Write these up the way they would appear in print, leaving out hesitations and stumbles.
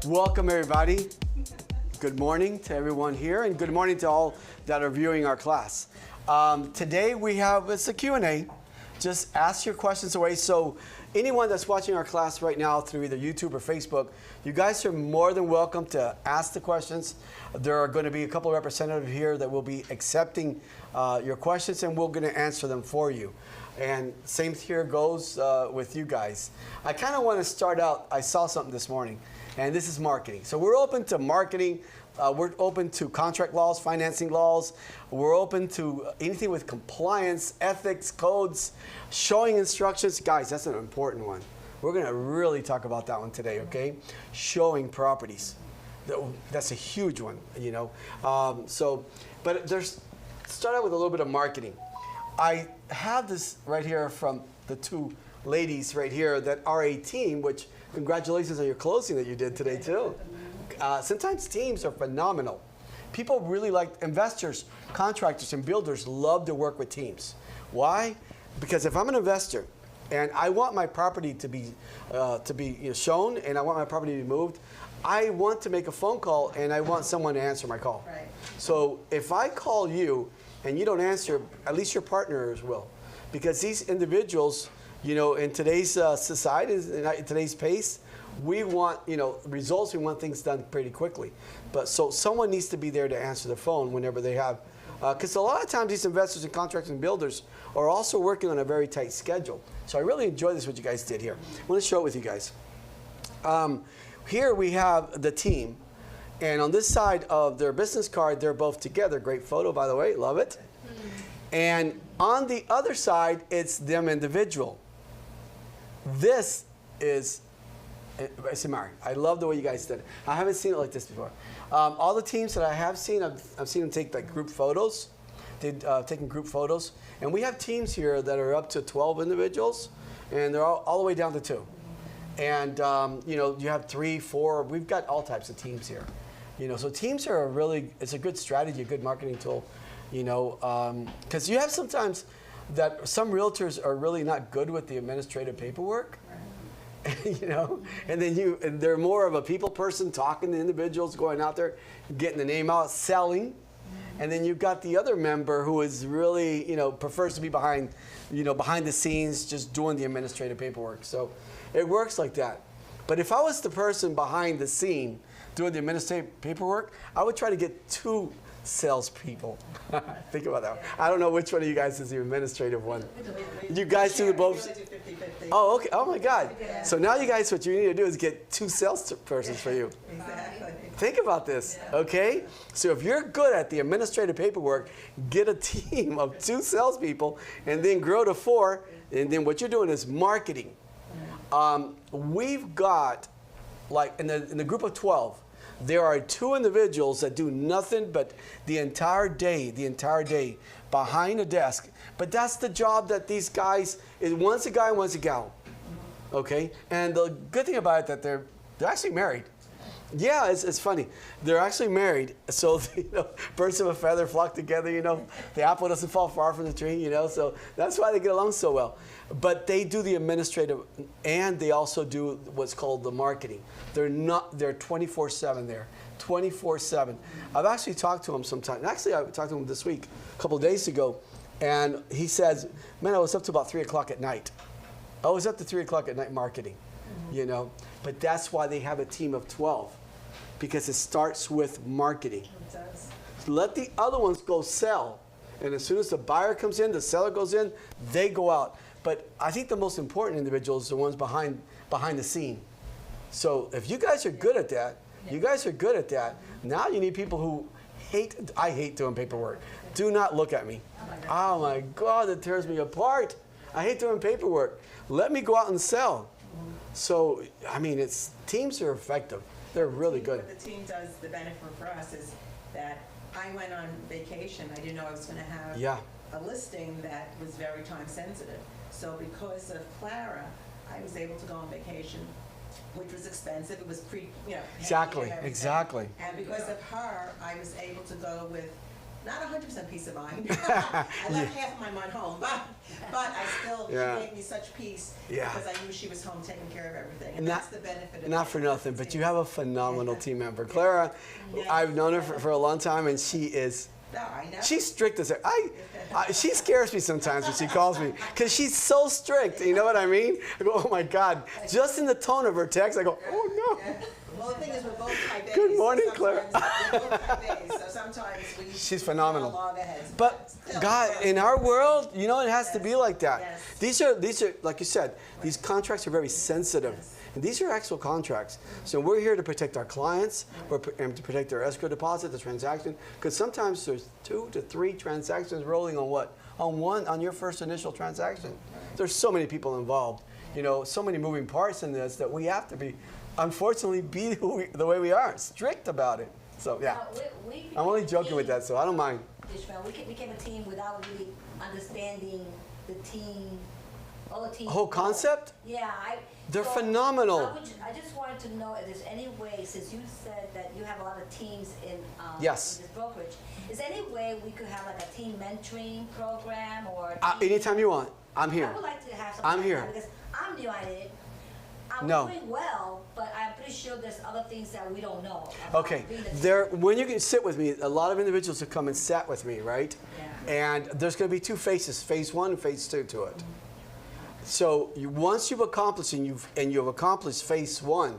Welcome, everybody. Good morning to everyone here, and good morning to all that are viewing our class. Today we have, it's a Q&A. Just ask your questions away. So anyone that's watching our class right now through either YouTube or Facebook, you guys are more than welcome to ask the questions. There are going to be a couple of representatives here that will be accepting your questions, and we're going to answer them for you. And same here goes with you guys. I kind of want to start out, I saw something this morning, and this is marketing. So we're open to marketing. We're open to contract laws, financing laws. We're open to anything with compliance, ethics, codes, showing instructions. Guys, that's an important one. We're going to really talk about that one today, okay? Showing properties. That's a huge one, you know. But start out with a little bit of marketing. I have this right here from the two ladies right here that are a team, which congratulations on your closing that you did today too. Sometimes teams are phenomenal. People really like, investors, contractors, and builders love to work with teams. Why? Because if I'm an investor and I want my property to be shown, and I want my property to be moved, I want to make a phone call and I want someone to answer my call. Right. So if I call you and you don't answer, at least your partners will. Because these individuals, you know, in today's society, in today's pace, we want, you know, results. We want things done pretty quickly. But so someone needs to be there to answer the phone whenever they have, because a lot of times these investors and contractors and builders are also working on a very tight schedule. So I really enjoy this, what you guys did here. I want to show it with you guys. Here we have the team. And on this side of their business card, they're both together. Great photo, by the way. Love it. And on the other side, it's them individual. This is Ismael. I love the way you guys did it. I haven't seen it like this before. All the teams that I have seen, I've seen them take like group photos. They've taken group photos. And we have teams here that are up to 12 individuals, and they're all the way down to 2. And you know, you have 3, 4. We've got all types of teams here. You know, so teams are it's a good strategy, a good marketing tool. You know, because you have sometimes that some realtors are really not good with the administrative paperwork. You know, and then they're more of a people person, talking to individuals, going out there, getting the name out, selling. And then you've got the other member who is really, you know, prefers to be behind the scenes, just doing the administrative paperwork. So it works like that. But if I was the person behind the scene doing the administrative paperwork, I would try to get 2 salespeople. Think about that. I don't know which one of you guys is the administrative one. You guys do both? Oh, okay. Oh my God. Yeah. So now you guys, what you need to do is get 2 salespersons for you. Exactly. Think about this, okay? So if you're good at the administrative paperwork, get a team of 2 salespeople, and then grow to 4. And then what you're doing is marketing. We've got, like in the group of 12. There are 2 individuals that do nothing but the entire day behind a desk. But that's the job that these guys, one's a guy, one's a gal. Okay? And the good thing about it that they're actually married. Yeah, it's funny. They're actually married, so you know, birds of a feather flock together. You know, the apple doesn't fall far from the tree. You know, so that's why they get along so well. But they do the administrative, and they also do what's called the marketing. They're 24/7 there, 24/7. I've actually talked to him sometimes. Actually, I talked to him this week, a couple of days ago, and he says, "Man, I was up to about 3 o'clock at night. I was up to 3 o'clock at night marketing." You know, but that's why they have a team of 12, because it starts with marketing. It does. Let the other ones go sell, and as soon as the buyer comes in, the seller goes in, they go out. But I think the most important individuals are the ones behind the scene. So if you guys are good at that, now you need people who I hate doing paperwork. Do not look at me. Oh my God, it tears me apart. I hate doing paperwork. Let me go out and sell. So, I mean, teams are effective. They're really good. What the team does, the benefit for us is that I went on vacation. I didn't know I was going to have a listing that was very time sensitive. So because of Clara, I was able to go on vacation, which was expensive. It was Exactly. And because of her, I was able to go with not 100% peace of mind. I left half of my mind home, but I still, she gave me such peace because I knew she was home taking care of everything. And that's the benefit of not for nothing, but you have a phenomenal team member. Clara, I've known her for a long time, and she is, no, I know. she's strict as she scares me sometimes when she calls me, because she's so strict, you know what I mean? I go, oh my God, just in the tone of her text, I go, oh no. Well, the thing is, we're both type A's. Good morning, so Clara. We're both type A's, so sometimes we... She's phenomenal. Loggerheads, but still, God, in our world, you know, it has to be like that. Yes. These are, like you said, these contracts are very sensitive. And these are actual contracts. So we're here to protect our clients, and to protect their escrow deposit, the transaction, because sometimes there's 2 to 3 transactions rolling on what? On your first initial transaction. There's so many people involved, you know, so many moving parts in this that we have to be, unfortunately, be the way we are, strict about it. So yeah, I'm only joking with that, so I don't mind. Ismael, we became a team without really understanding the team, all the team. Whole concept? Yeah, they're phenomenal. I just wanted to know if there's any way, since you said that you have a lot of teams in Yes. in this brokerage, is there any way we could have like a team mentoring program or? Anytime you want, I'm here. I would like to have something I'm like here. that because I'm new at it. I'm No. doing well, but I'm pretty sure there's other things that we don't know about Okay, being a team. when you can sit with me, a lot of individuals have come and sat with me, right? Yeah. And there's going to be 2 phases, phase 1 and phase 2 to it. So once you've accomplished you've accomplished phase 1,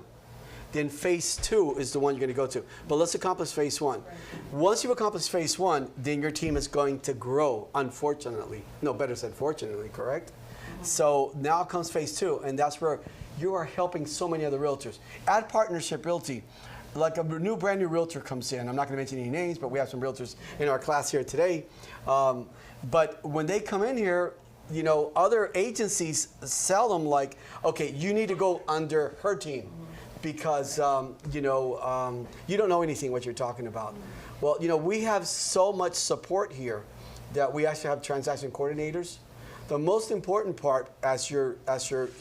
then phase 2 is the one you're going to go to. But let's accomplish phase 1. Once you've accomplished phase 1, then your team is going to grow, unfortunately. No, better said fortunately, correct? So now comes phase 2, and that's where you are helping so many other realtors. At Partnership Realty, like a brand new realtor comes in, I'm not going to mention any names, but we have some realtors in our class here today. But when they come in here, you know, other agencies sell them like, okay, you need to go under her team because, you know, you don't know anything what you're talking about. Well, you know, we have so much support here that we actually have transaction coordinators. The most important part as your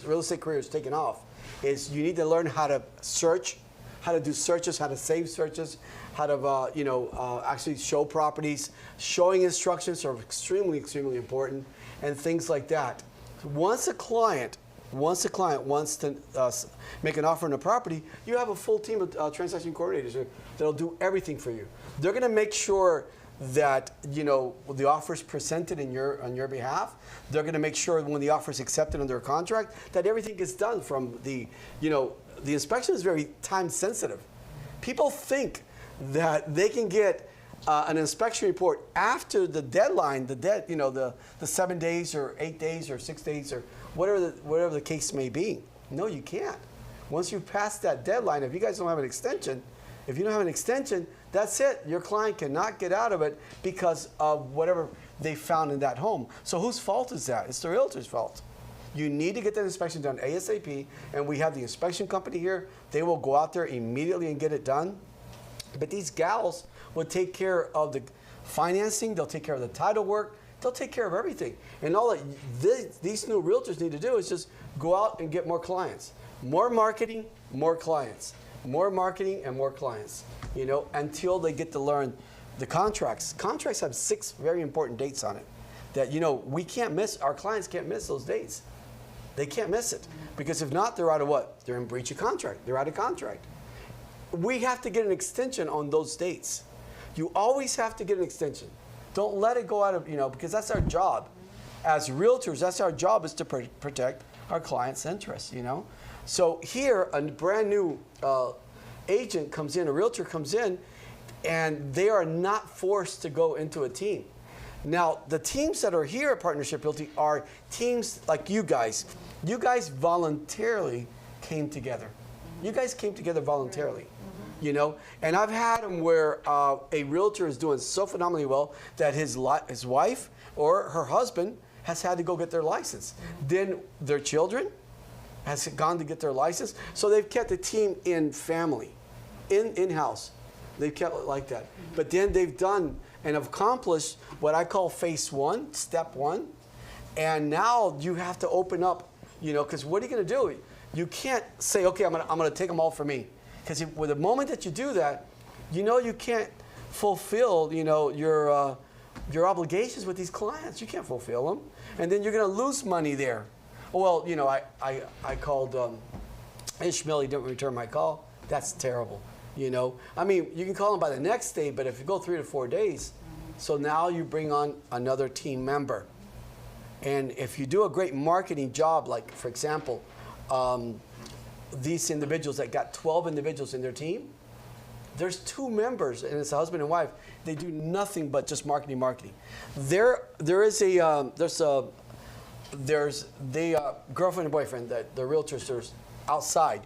real estate career is taking off is you need to learn how to search, how to do searches, how to save searches, how to, you know, actually show properties. Showing instructions are extremely, extremely important, and things like that. Once a client wants to make an offer on a property, you have a full team of transaction coordinators that'll do everything for you. They're going to make sure that, you know, the offer is presented on your behalf. They're going to make sure when the offer is accepted under a contract that everything gets done from the, you know, the inspection is very time sensitive. People think that they can get an inspection report after the deadline, you know, the 7 days or 8 days or 6 days or whatever the case may be. No, you can't. Once you pass that deadline, if you guys don't have an extension, that's it. Your client cannot get out of it because of whatever they found in that home. So whose fault is that? It's the realtor's fault. You need to get that inspection done ASAP, and we have the inspection company here. They will go out there immediately and get it done. But these gals will take care of the financing, they'll take care of the title work, they'll take care of everything. And all that these new realtors need to do is just go out and get more clients. More marketing, more clients. More marketing and more clients, you know, until they get to learn the contracts. Contracts have 6 very important dates on it that, you know, we can't miss, our clients can't miss those dates. They can't miss it because if not, they're out of what? They're in breach of contract. They're out of contract. We have to get an extension on those dates. You always have to get an extension. Don't let it go out of, you know, because that's our job. As realtors, that's our job, is to protect our clients' interests, you know. So here, a brand new agent comes in, a realtor comes in, and they are not forced to go into a team. Now, the teams that are here at Partnership Realty are teams like you guys. You guys voluntarily came together. You guys came together voluntarily, you know? And I've had them where a realtor is doing so phenomenally well that his wife or her husband has had to go get their license. Then their children has gone to get their license. So they've kept the team in family, in-house. They've kept it like that. But then they've done and accomplished what I call phase 1, step 1. And now you have to open up, you know, because what are you going to do? You can't say, okay, I'm gonna take them all for me. Because with the moment that you do that, you know you can't fulfill, your obligations with these clients. You can't fulfill them. And then you're going to lose money there. Well, I called Ishmael, he didn't return my call. That's terrible, I mean, you can call him by the next day, but if you go 3 to 4 days, so now you bring on another team member. And if you do a great marketing job, like, for example, these individuals that got 12 individuals in their team, there's 2 members, and it's a husband and wife. They do nothing but just marketing. There's the girlfriend and boyfriend, the realtors, there's outside.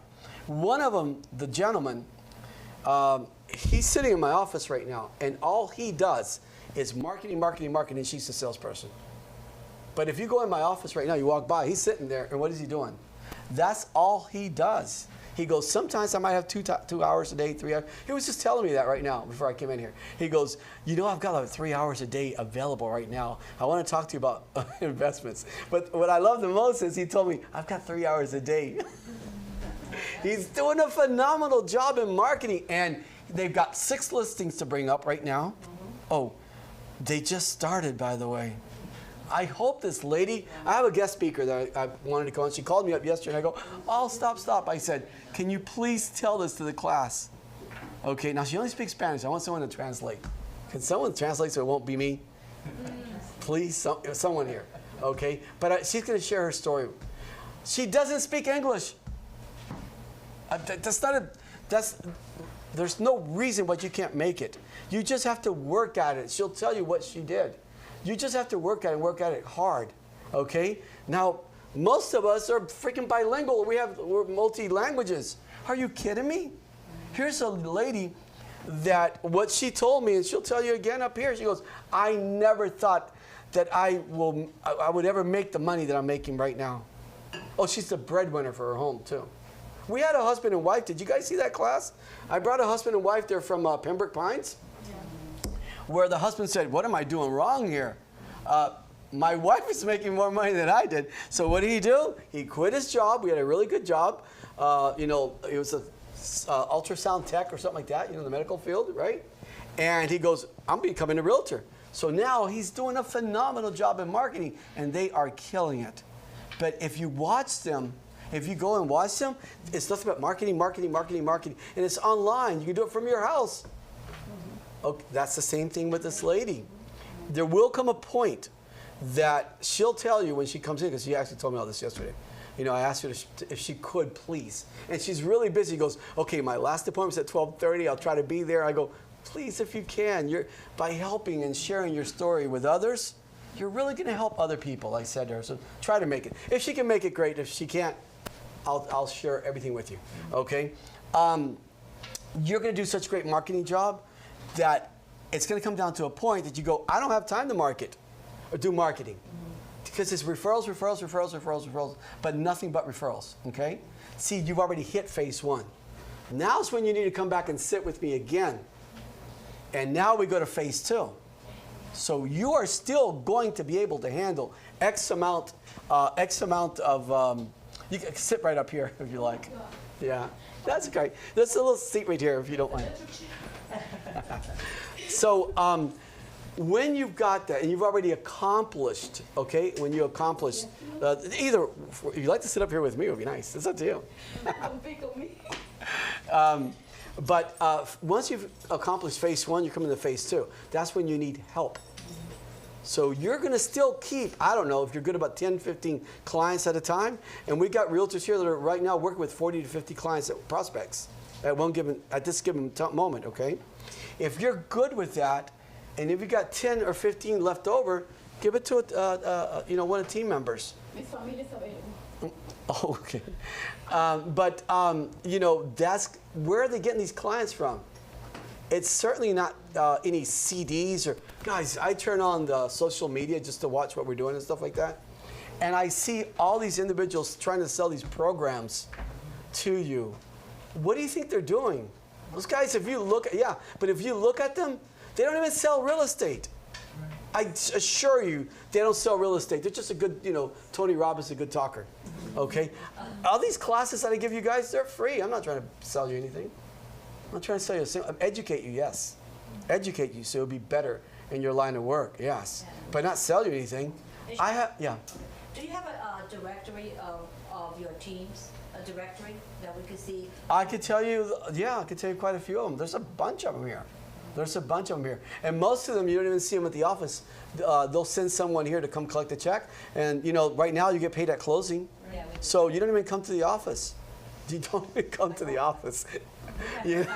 One of them, the gentleman, he's sitting in my office right now, and all he does is marketing, and she's the salesperson. But if you go in my office right now, you walk by, he's sitting there, and what is he doing? That's all he does. He goes, sometimes I might have 2 hours a day, 3 hours. He was just telling me that right now before I came in here. He goes, I've got like 3 hours a day available right now. I want to talk to you about investments. But what I love the most is he told me, I've got 3 hours a day. He's doing a phenomenal job in marketing, and they've got 6 listings to bring up right now. Oh, they just started, by the way. I hope this lady, I have a guest speaker that I wanted to call, and she called me up yesterday, and I go, oh, stop. I said, can you please tell this to the class? Okay, now she only speaks Spanish. I want someone to translate. Can someone translate so it won't be me? Please, someone here. Okay, but she's going to share her story. She doesn't speak English. There's no reason why you can't make it. You just have to work at it. She'll tell you what she did. You just have to work at it hard, okay? Now, most of us are freaking bilingual. We're multi-languages. Are you kidding me? Here's a lady that what she told me, and she'll tell you again up here, she goes, I never thought that I would ever make the money that I'm making right now. Oh, she's the breadwinner for her home, too. We had a husband and wife. Did you guys see that class? I brought a husband and wife there from Pembroke Pines, where the husband said, what am I doing wrong here? My wife is making more money than I did. So what did he do? He quit his job. We had a really good job. It was a ultrasound tech or something like that, the medical field, right? And he goes, I'm becoming a realtor. So now he's doing a phenomenal job in marketing, and they are killing it. But if you watch them, if you go and watch them, it's nothing but marketing. And it's online. You can do it from your house. Okay, that's the same thing with this lady. There will come a point that she'll tell you when she comes in, because she actually told me all this yesterday. I asked her if she could, please. And she's really busy. She goes, okay, my last appointment's at 12:30. I'll try to be there. I go, please, if you can. By helping and sharing your story with others, you're really going to help other people, I said to her. So try to make it. If she can make it, great. If she can't, I'll share everything with you, okay? You're going to do such a great marketing job that it's going to come down to a point that you go, I don't have time to market or do marketing. Because it's referrals, but nothing but referrals, okay? See, you've already hit phase 1. Now's when you need to come back and sit with me again. And now we go to phase 2. So you are still going to be able to handle X amount of, you can sit right up here if you like. Yeah, that's okay. There's a little seat right here if you don't mind. So when you've got that and you've already accomplished, okay, when you accomplish, either, if you'd like to sit up here with me, it would be nice. It's up to you. But once you've accomplished phase 1, you come into phase 2. That's when you need help. So you're going to still keep, I don't know, if you're good about 10, 15 clients at a time. And we got realtors here that are right now working with 40 to 50 clients, prospects, at this given moment, okay? If you're good with that, and if you got 10 or 15 left over, give it to one of the team members. Oh, okay. That's where are they getting these clients from? It's certainly not any CDs or, guys, I turn on the social media just to watch what we're doing and stuff like that. And I see all these individuals trying to sell these programs to you. What do you think they're doing? Those guys, if you look at them, they don't even sell real estate. I assure you, they don't sell real estate. They're just a good, Tony Robbins, a good talker. Okay? All these classes that I give you guys, they're free. I'm not trying to sell you anything. I'm not trying to sell you educate you, yes. educate you so it'll be better in your line of work. Yes, but not sell you anything. I have, yeah. Do you have a directory of your teams? A directory that we could see? I could tell you, yeah, I could tell you quite a few of them. There's a bunch of them here. There's a bunch of them here. And most of them, you don't even see them at the office. They'll send someone here to come collect the check. And, you know, right now you get paid at closing. Yeah, So you don't even come to the office. You don't even come to the office. I'm here.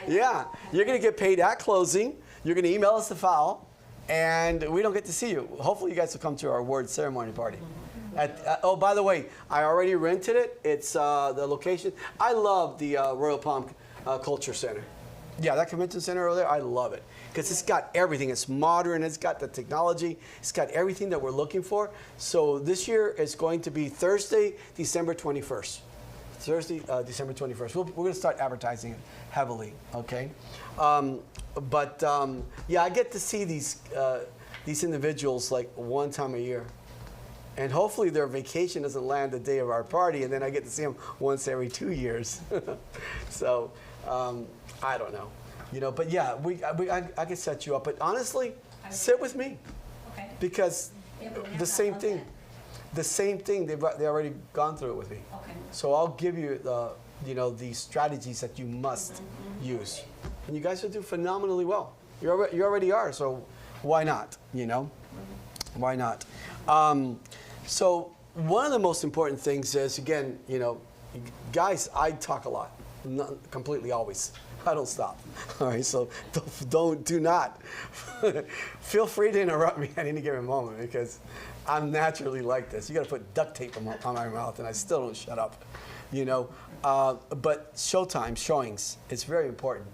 Yeah, you're going to get paid at closing. You're going to email us the file. And we don't get to see you. Hopefully you guys will come to our award ceremony party. Oh, by the way, I already rented it. It's the location. I love the Royal Palm Culture Center. Yeah, that convention center over there, I love it. Because it's got everything. It's modern. It's got the technology. It's got everything that we're looking for. So this year it's going to be Thursday, December 21st. Thursday, December 21st. We're going to start advertising it heavily, okay? Yeah, I get to see these individuals like one time a year. And hopefully their vacation doesn't land the day of our party, and then I get to see them once every 2 years. So, I don't know. You know, but yeah, I can set you up. But honestly, sit with me. Okay. Because the same thing. The same thing, they already gone through it with me. Okay. So I'll give you the strategies that you must use. And you guys will do phenomenally well. You already are, so why not, you know? Why not? So one of the most important things is, again, you know, guys, I talk a lot, not completely always. I don't stop. All right, so do not feel free to interrupt me at any given moment because I'm naturally like this. You got to put duct tape on my mouth, and I still don't shut up. You know, but showings, it's very important.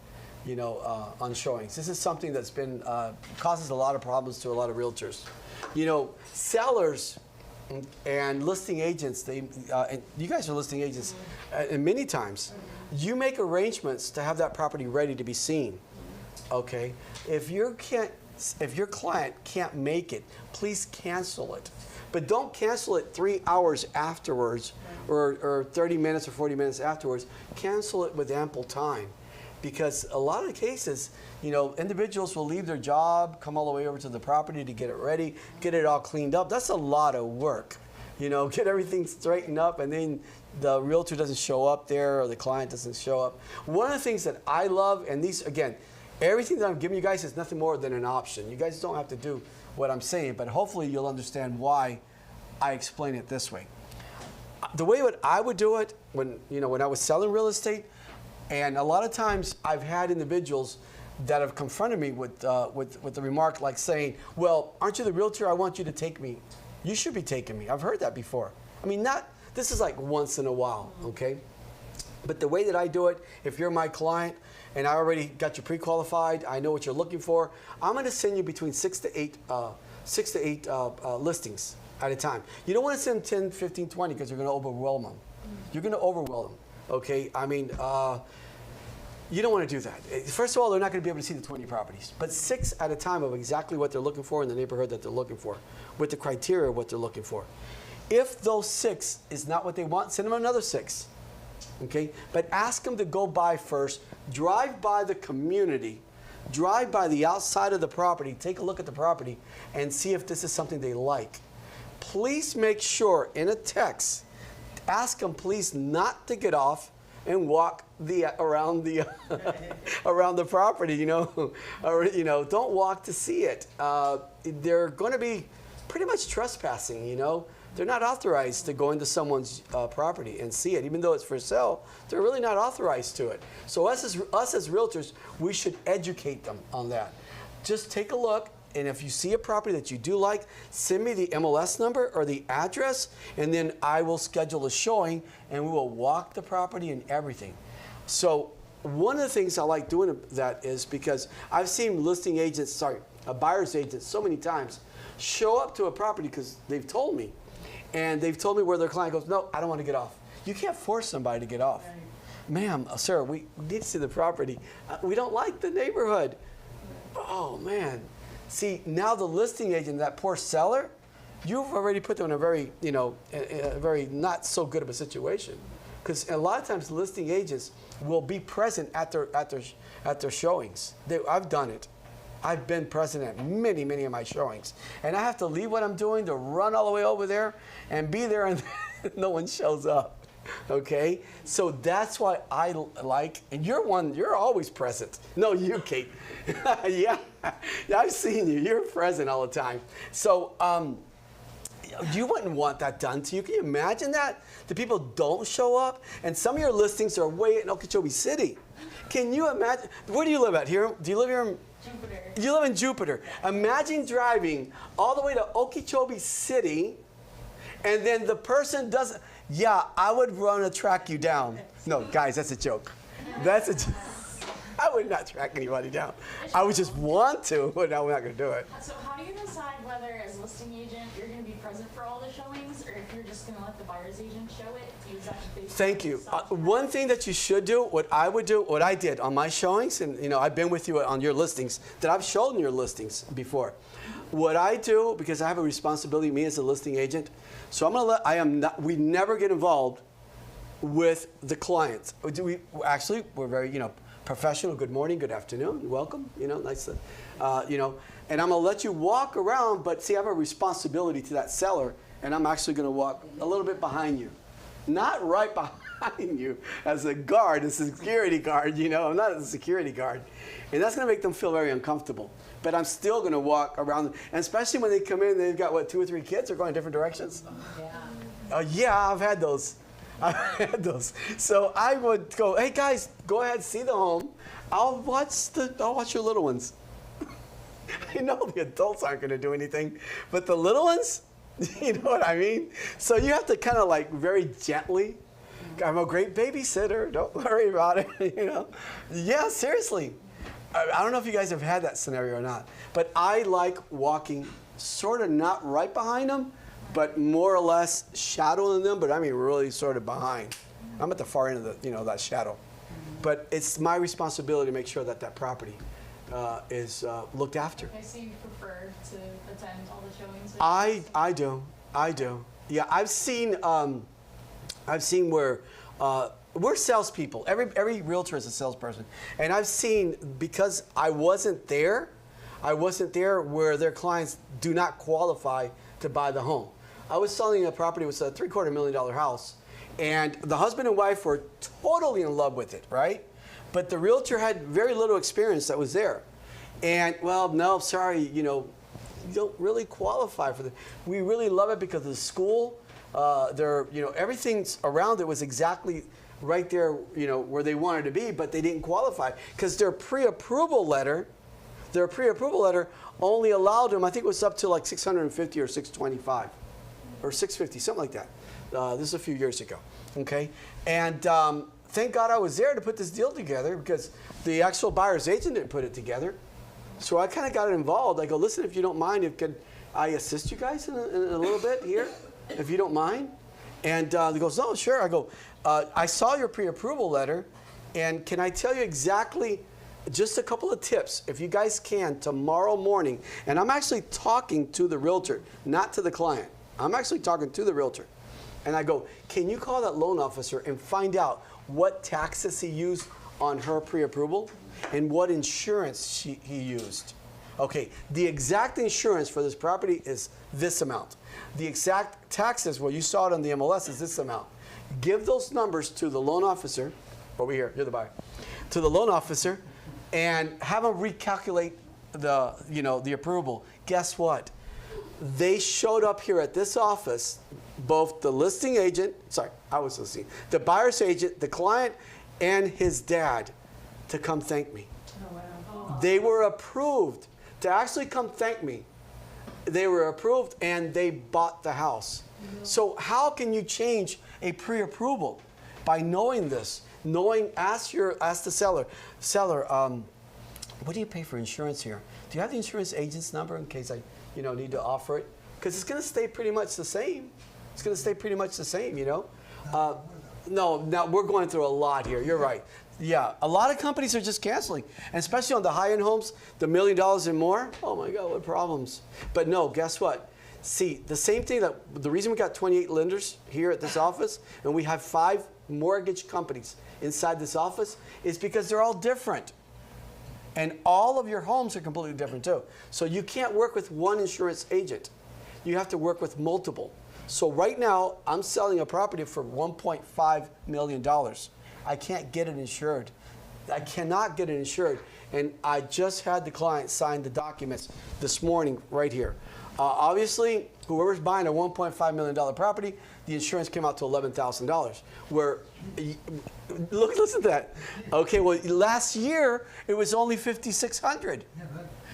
You know, on showings, this is something that's been causes a lot of problems to a lot of realtors. You know, sellers and listing agents, and you guys are listing agents, and many times, you make arrangements to have that property ready to be seen. Okay, if your client can't make it, please cancel it. But don't cancel it 3 hours afterwards, or 30 minutes or 40 minutes afterwards. Cancel it with ample time. Because a lot of cases, you know, individuals will leave their job, come all the way over to the property to get it ready, get it all cleaned up. That's a lot of work. You know, get everything straightened up, and then the realtor doesn't show up there, or the client doesn't show up. One of the things that I love, and these, again, everything that I'm giving you guys is nothing more than an option. You guys don't have to do what I'm saying, but hopefully you'll understand why I explain it this way. The way I would do it when I was selling real estate, and a lot of times I've had individuals that have confronted me with the remark like saying, well, aren't you the realtor? I want you to take me. You should be taking me. I've heard that before. I mean, this is like once in a while, okay? But the way that I do it, if you're my client and I already got you pre-qualified, I know what you're looking for, I'm going to send you between 6 to 8 listings at a time. You don't want to send 10, 15, 20 because you're going to overwhelm them. You're going to overwhelm them, okay? I mean, you don't want to do that. First of all, they're not going to be able to see the 20 properties, but 6 at a time of exactly what they're looking for in the neighborhood that they're looking for, with the criteria of what they're looking for. If those 6 is not what they want, send them another 6, okay? But ask them to go by first, drive by the community, drive by the outside of the property, take a look at the property, and see if this is something they like. Please make sure in a text, ask them please not to get off and walk around the property, you know, or don't walk to see it. They're going to be pretty much trespassing, you know. They're not authorized to go into someone's property and see it, even though it's for sale. They're really not authorized to it. So us as realtors, we should educate them on that. Just take a look. And if you see a property that you do like, send me the MLS number or the address, and then I will schedule a showing, and we will walk the property and everything. So one of the things I like doing that is because I've seen buyer's agents so many times show up to a property because they've told me, and they've told me where their client goes, no, I don't want to get off. You can't force somebody to get off. Right. Ma'am, sir, we need to see the property. We don't like the neighborhood. Oh, man. See, now the listing agent, that poor seller, you've already put them in a very, a very not so good of a situation. because a lot of times listing agents will be present at their showings. I've done it. I've been present at many of my showings, and I have to leave what I'm doing to run all the way over there and be there, and no one shows up. Okay, so that's why I like, and you're always present. No, you, Kate. Yeah, I've seen you. You're present all the time. So you wouldn't want that done to you. Can you imagine that? The people don't show up, and some of your listings are way in Okeechobee City. Can you imagine? Where do you live at? Here? Do you live here in Jupiter? You live in Jupiter. Imagine driving all the way to Okeechobee City, and then the person doesn't. Yeah, I would want to track you down. No, guys, that's a joke. That's a joke. I would not track anybody down. I would just want to, but I'm not going to do it. So how do you decide whether, as listing agent, you're going to be present for all the showings, or if you're just going to let the buyer's agent show it? Thank you. One thing that you should do, what I did on my showings, and I've been with you on your listings, that I've shown your listings before. What I do, because I have a responsibility, me as a listing agent, so we never get involved with the clients. We're very, professional. Good morning, good afternoon, welcome. Nice to, and I'm gonna let you walk around, but see, I have a responsibility to that seller, and I'm actually gonna walk a little bit behind you, not right behind you as a guard, a security guard. I'm not a security guard, and that's gonna make them feel very uncomfortable. But I'm still gonna walk around, and especially when they come in, they've got 2 or 3 kids, they're going in different directions. Yeah. Yeah, I've had those. So I would go, hey guys, go ahead, see the home. I'll watch your little ones. I know the adults aren't gonna do anything, but the little ones, you know what I mean? So you have to kind of very gently, I'm a great babysitter, don't worry about it, Yeah, seriously. I don't know if you guys have had that scenario or not, but I like walking sort of not right behind them, but more or less shadowing them, but I mean really sort of behind. I'm at the far end of that shadow. But it's my responsibility to make sure that property is looked after. I see you prefer to attend all the showings. I do. Yeah, I've seen where we're salespeople. Every realtor is a salesperson, and I've seen, because I wasn't there where their clients do not qualify to buy the home. I was selling a property, it was a $750,000 house, and the husband and wife were totally in love with it, right? But the realtor had very little experience that was there. And, well, no, sorry, you don't really qualify for it. We really love it because of the school, everything around it was exactly right there, where they wanted to be, but they didn't qualify because their pre-approval letter only allowed them, I think it was up to like 650 or 625 or 650, something like that. This is a few years ago, okay? And thank God I was there to put this deal together, because the actual buyer's agent didn't put it together. So I kind of got involved. I go, listen, if you don't mind, could I assist you guys in a little bit here, if you don't mind? And he goes, no, sure. I go, I saw your pre-approval letter, and can I tell you exactly just a couple of tips, if you guys can, tomorrow morning. And I'm actually talking to the realtor, not to the client. I'm actually talking to the realtor. And I go, can you call that loan officer and find out what taxes he used on her pre-approval and what insurance he used? Okay, the exact insurance for this property is this amount. The exact taxes, well, you saw it on the MLS, is this amount. Give those numbers to the loan officer, over here, you're the buyer, to the loan officer, and have them recalculate the approval. Guess what? They showed up here at this office, both the listing agent, the buyer's agent, the client, and his dad, to come thank me. Oh, wow. They were approved to actually come thank me. They were approved, and they bought the house. Mm-hmm. So how can you change a pre-approval? By knowing this, ask the seller, what do you pay for insurance here? Do you have the insurance agent's number in case I need to offer it? Because it's going to stay pretty much the same. It's going to stay pretty much the same, No, now we're going through a lot here. You're right. Yeah, a lot of companies are just canceling, and especially on the high-end homes, the $1 million and more. Oh my God, what problems! But no, guess what? See, the same thing the reason we got 28 lenders here at this office and we have 5 mortgage companies inside this office is because they're all different. And all of your homes are completely different too. So you can't work with one insurance agent. You have to work with multiple. So right now, I'm selling a property for $1.5 million. I can't get it insured. I cannot get it insured. And I just had the client sign the documents this morning right here. Obviously, whoever's buying a $1.5 million property, the insurance came out to $11,000. Where, listen to that. Okay, well, last year, it was only $5,600.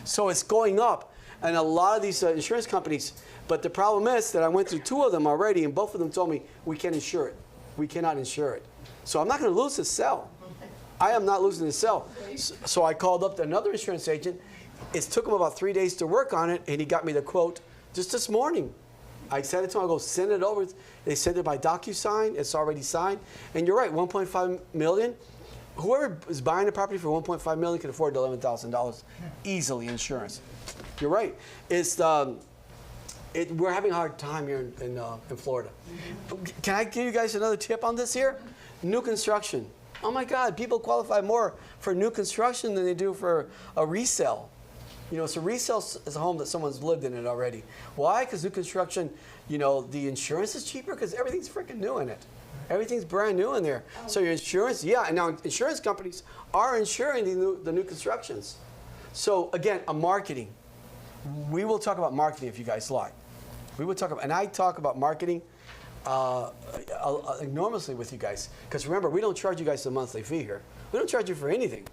So it's going up. And a lot of these insurance companies, but the problem is that I went through 2 of them already, and both of them told me, we can't insure it. We cannot insure it. So I'm not going to lose this sale. I am not losing the sale. So I called up another insurance agent. It took him about 3 days to work on it, and he got me the quote just this morning. I sent it to him. I go, send it over. They sent it by DocuSign. It's already signed. And you're right, $1.5 million. Whoever is buying a property for $1.5 million can afford $11,000 easily insurance. You're right. It's we're having a hard time here in Florida. Can I give you guys another tip on this here? New construction. Oh my God, people qualify more for new construction than they do for a resale. You know, so resale is a home that someone's lived in it already. Why? Because new construction, you know, the insurance is cheaper because everything's freaking new in it. Everything's brand new in there. So your insurance, yeah, and now insurance companies are insuring the new constructions. So again, marketing. We will talk about marketing if you guys like. We will talk about, and I talk about marketing enormously with you guys. Because remember, we don't charge you guys a monthly fee here. We don't charge you for anything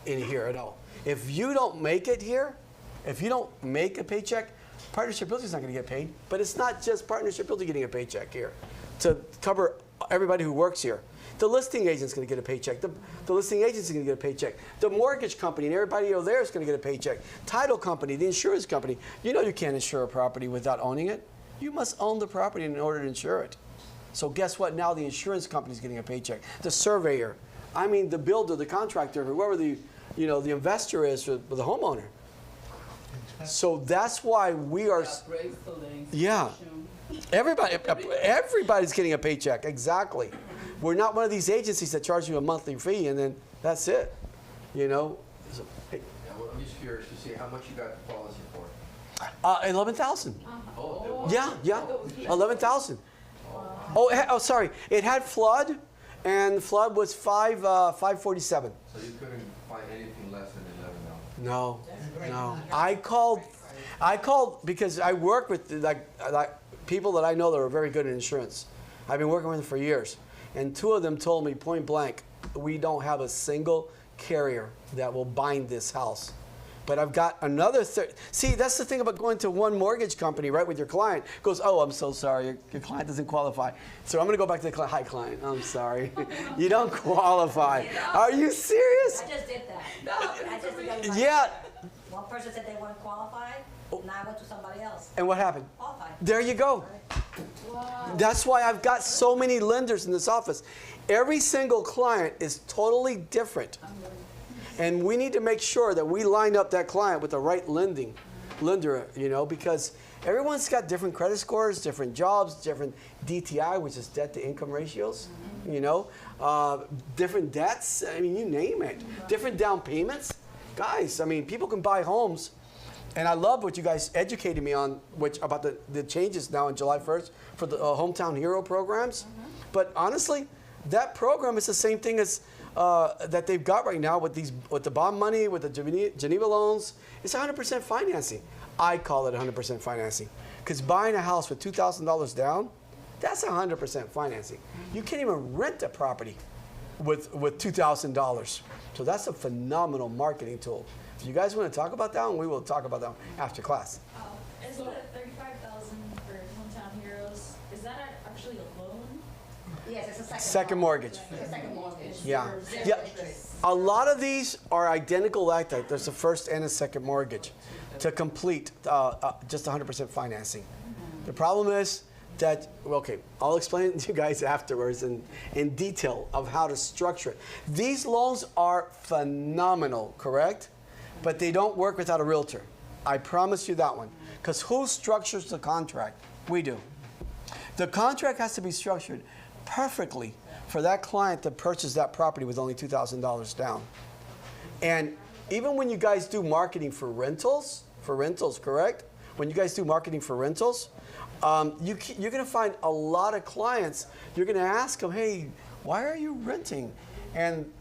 in here at all. If you don't make it here, if you don't make a paycheck, Partnership Realty is not going to get paid. But it's not just Partnership Realty getting a paycheck here to cover everybody who works here. The listing agent's going to get a paycheck. The listing agent's going to get a paycheck. The mortgage company and everybody over there is going to get a paycheck. Title company, the insurance company. You know you can't insure a property without owning it. You must own the property in order to insure it. So guess what? Now the insurance company's getting a paycheck. The surveyor, I mean the builder, the contractor, whoever the investor is for the homeowner. So that's why we are. Yeah. Everybody's getting a paycheck. Exactly. We're not one of these agencies that charge you a monthly fee and then that's it. You know. So, hey. Yeah, well, I'm just curious to see how much you got the policy for. 11,000. Oh, Yeah, 11,000. Oh, sorry. It had flood, and flood was 547. So you couldn't find anything less than 11 No, now? no. I called because I work with like people that I know that are very good at insurance. I've been working with them for years, and 2 of them told me point blank, we don't have a single carrier that will bind this house. But I've got another see, that's the thing about going to one mortgage company, right, with your client. Goes, oh, I'm so sorry, your client doesn't qualify. So I'm going to go back to the client. Hi, client, I'm sorry. You don't qualify. Are you serious? I just did that. I just did that. Yeah. One person said they weren't qualified, and I went to somebody else. And what happened? Qualified. There you go. Wow. That's why I've got so many lenders in this office. Every single client is totally different. And we need to make sure that we line up that client with the right lender, you know, because everyone's got different credit scores, different jobs, different DTI, which is debt to income ratios, you know, different debts. I mean, you name it. Different down payments. Guys, I mean, people can buy homes. And I love what you guys educated me on, about the changes now on July 1st for the Hometown Hero programs. But honestly, that program is the same thing as that they've got right now with the bond money, with the Geneva loans. It's 100% financing. I call it 100% financing because buying a house with $2,000 down, that's 100% financing. You can't even rent a property with $2,000. So that's a phenomenal marketing tool. If you guys want to talk about that one, we will talk about that one after class. Is the $35,000 for Hometown Heroes, is that actually a loan? Yes, it's a Second mortgage. It's a second mortgage. Yeah. Yeah. A lot of these are identical like that. There's a first and a second mortgage to complete just 100% financing. The problem is that, okay, I'll explain it to you guys afterwards in detail of how to structure it. These loans are phenomenal, correct? But they don't work without a realtor. I promise you that one. Because who structures the contract? We do. The contract has to be structured perfectly for that client to purchase that property with only $2,000 down. And even when you guys do marketing for rentals, correct? When you guys do marketing for rentals, you're going to find a lot of clients. You're going to ask them, hey, why are you renting? And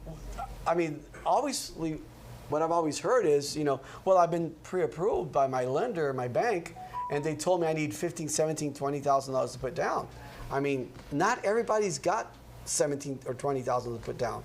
I mean, obviously, what I've always heard is, well, I've been pre-approved by my lender, my bank, and they told me I need $15,000, $17,000, $20,000 to put down. I mean, not everybody's got $17,000 or $20,000 to put down,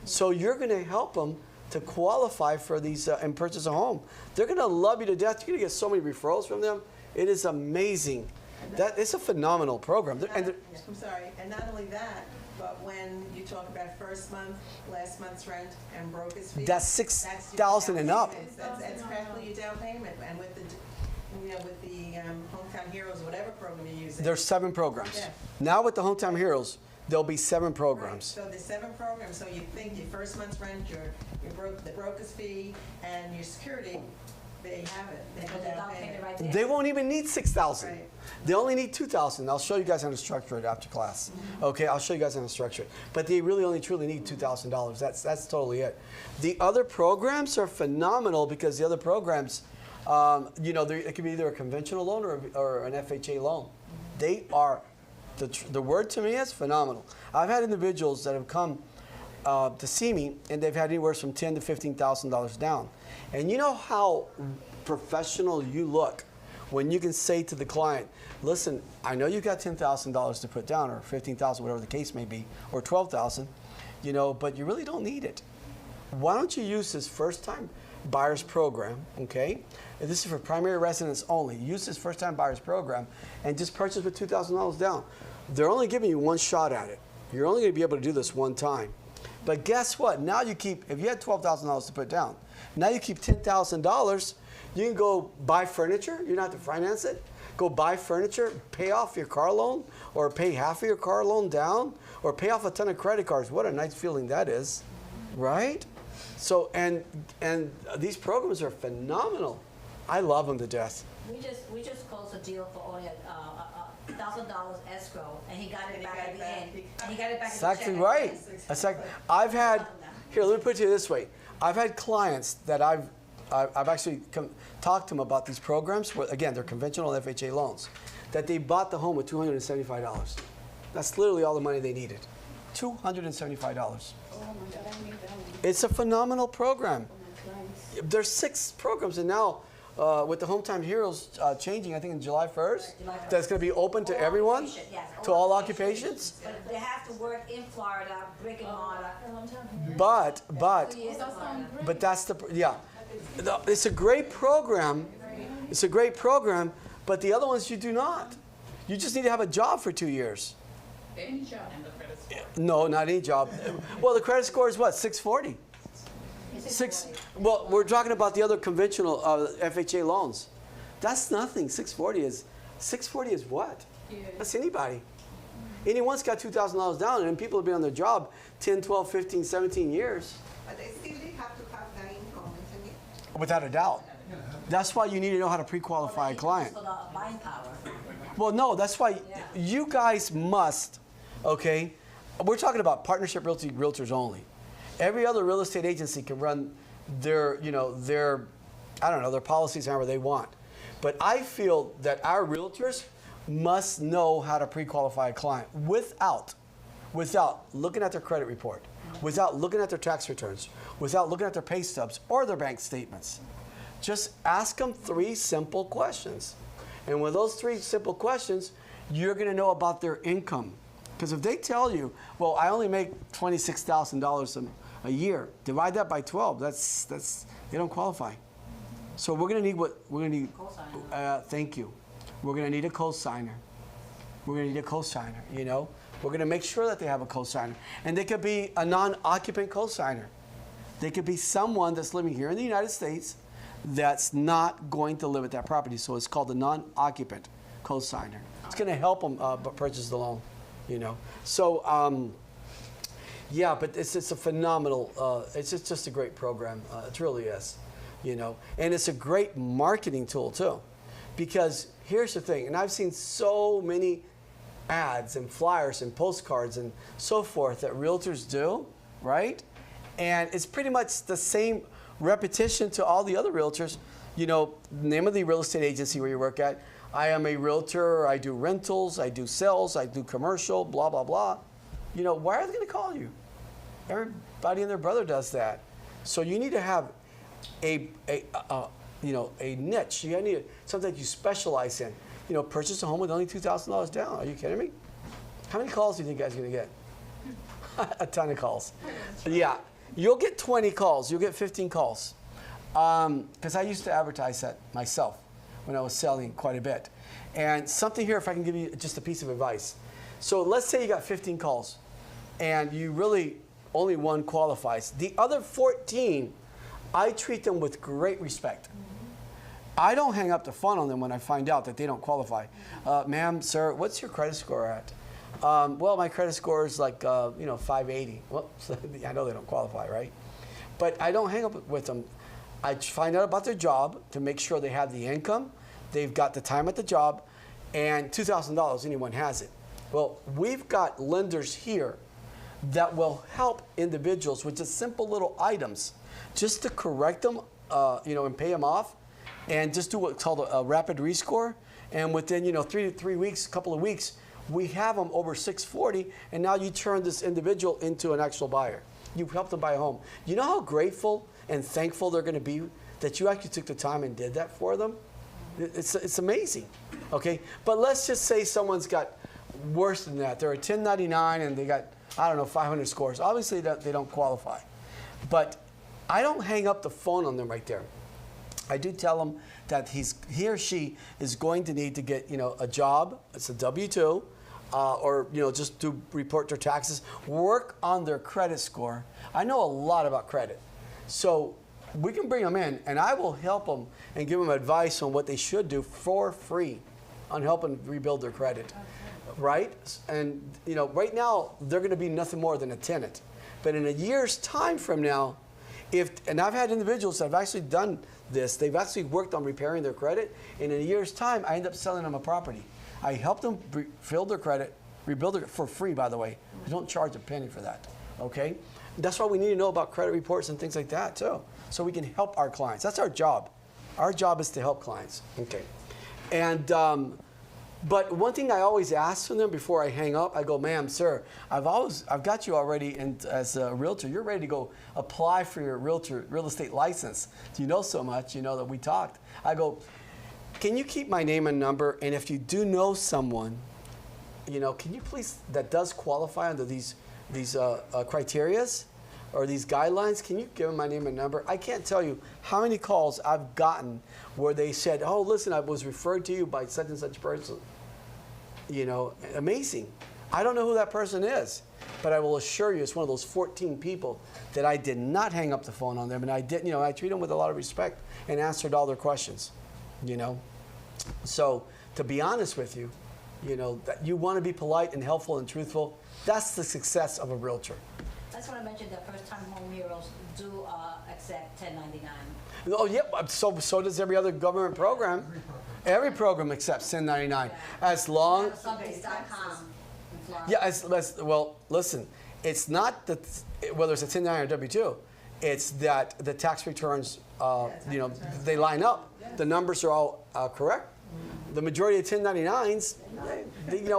So you're going to help them to qualify for these and purchase a home. They're going to love you to death. You're going to get so many referrals from them. It is amazing. It's a phenomenal program. I'm sorry, and not only that, but when you talk about first month, last month's rent, and broker's fee, that's $6,000 and up. That's practically your down payment. And with the Hometown Heroes, whatever program you're using. There's 7 programs. Yeah. Now with the Hometown Heroes, there'll be 7 programs. Right. So there's 7 programs. So you think your first month's rent, the broker's fee, and your security, they have it. They have down payment right there. They won't even need $6,000. Right. They only need $2,000. I'll show you guys how to structure it after class. Okay, I'll show you guys how to structure it. But they really only truly need $2,000. That's totally it. The other programs are phenomenal because the other programs, it can be either a conventional loan or an FHA loan. They are, the word to me is phenomenal. I've had individuals that have come to see me, and they've had anywhere from $10,000 to $15,000 down. And you know how professional you look when you can say to the client, listen, I know you got $10,000 to put down, or $15,000, whatever the case may be, or $12,000, but you really don't need it. Why don't you use this first-time buyers program, okay? And this is for primary residents only. Use this first-time buyers program and just purchase with $2,000 down. They're only giving you one shot at it. You're only going to be able to do this one time. But guess what? Now you keep, if you had $12,000 to put down, now you keep $10,000. You can go buy furniture. You don't have to finance it. Go buy furniture, pay off your car loan, or pay half of your car loan down, or pay off a ton of credit cards. What a nice feeling that is, right? So, and these programs are phenomenal. I love them to death. We just closed a deal for only $1,000 escrow, and he got it back at the end. And he got it back That's at the exactly check. right. I've had, here, let me put it to you this way. I've had clients that I've actually talked to them about these programs, where, again, they're conventional FHA loans, that they bought the home with $275. That's literally all the money they needed. $275. Oh my God, I need that one. It's a phenomenal program. There's 6 programs, and now with the Hometown Heroes changing, I think in July 1st, that's going to be open to everyone, to all occupations. But they have to work in Florida, brick and mortar. But that's it's a great program. It's a great program, but the other ones you do not. You just need to have a job for 2 years. Any job. No, not any job. Well, the credit score is what, 640? Well, we're talking about the other conventional FHA loans. That's nothing. 640 is what? Yeah. That's anybody. Anyone's got $2,000 down, and people have been on their job 10, 12, 15, 17 years. But they still have to have that income, isn't it? Without a doubt. That's why you need to know how to pre-qualify a client. For the buying power. Well, no, that's why you guys must, okay? We're talking about partnership realty realtors only. Every other real estate agency can run their policies however they want. But I feel that our realtors must know how to pre-qualify a client without looking at their credit report, without looking at their tax returns, without looking at their pay stubs or their bank statements. Just ask them 3 simple questions. And with those 3 simple questions, you're going to know about their income. Because if they tell you, well, I only make $26,000 a year, divide that by 12, that's they don't qualify. So we're going to need thank you. We're going to need a cosigner. We're going to need a cosigner, We're going to make sure that they have a cosigner. And they could be a non-occupant cosigner. They could be someone that's living here in the United States that's not going to live at that property. So it's called a non-occupant cosigner. It's going to help them purchase the loan, So, yeah, but it's a phenomenal, it's just a great program. It really is, And it's a great marketing tool, too. Because here's the thing, and I've seen so many ads and flyers and postcards and so forth that realtors do, right? And it's pretty much the same repetition to all the other realtors. You know, name of the real estate agency where you work at. I am a realtor, I do rentals, I do sales, I do commercial, blah, blah, blah. You know, why are they gonna call you? Everybody and their brother does that. So you need to have a niche. You need something that you specialize in. You know, purchase a home with only $2,000 down. Are you kidding me? How many calls do you think you guys are gonna get? A ton of calls. Yeah, you'll get 20 calls. You'll get 15 calls. Because I used to advertise that myself when I was selling quite a bit. And something here, if I can give you just a piece of advice. So let's say you got 15 calls, and you really only one qualifies. The other 14, I treat them with great respect. I don't hang up the phone on them when I find out that they don't qualify. Ma'am, sir, what's your credit score at? Well, my credit score is like, 580. Well, I know they don't qualify, right? But I don't hang up with them. I find out about their job to make sure they have the income, they've got the time at the job, and $2,000, anyone has it. Well, we've got lenders here that will help individuals with just simple little items, just to correct them, and pay them off, and just do what's called a rapid rescore. And within, 3 weeks, a couple of weeks, we have them over 640, and now you turn this individual into an actual buyer. You helped them buy a home. You know how grateful and thankful they're going to be that you actually took the time and did that for them? It's amazing, okay? But let's just say someone's got worse than that. They're a 1099 and they got, 500 scores. Obviously, they don't qualify. But I don't hang up the phone on them right there. I do tell them that he or she is going to need to get, a job. It's a W-2. Or just to report their taxes, work on their credit score. I know a lot about credit, so we can bring them in, and I will help them and give them advice on what they should do for free on helping rebuild their credit, right? And right now they're going to be nothing more than a tenant, but in a year's time from now, and I've had individuals that have actually done this, they've actually worked on repairing their credit, and in a year's time, I end up selling them a property. I help them build their credit, rebuild it for free, by the way. I don't charge a penny for that, okay? That's why we need to know about credit reports and things like that, too, so we can help our clients. That's our job. Our job is to help clients, okay? And, but one thing I always ask from them before I hang up, I go, ma'am, sir, I've got you already as a realtor. You're ready to go apply for your real estate license. You know so much, that we talked. I go, can you keep my name and number? And if you do know someone, can you please, that does qualify under these criterias or these guidelines, can you give them my name and number? I can't tell you how many calls I've gotten where they said, oh, listen, I was referred to you by such and such person. Amazing. I don't know who that person is, but I will assure you it's one of those 14 people that I did not hang up the phone on them, and I did, I treat them with a lot of respect and answered all their questions. So to be honest with you, that you want to be polite and helpful and truthful. That's the success of a realtor. That's what I mentioned. The first-time home heroes do accept 1099. Oh yeah, so does every other government program. Every program accepts 1099 as long. Sotheby's.com. Yeah, well, listen. It's not that whether it's a 1099 or W-2. It's that the tax returns, they line up. The numbers are all correct. The majority of 1099s,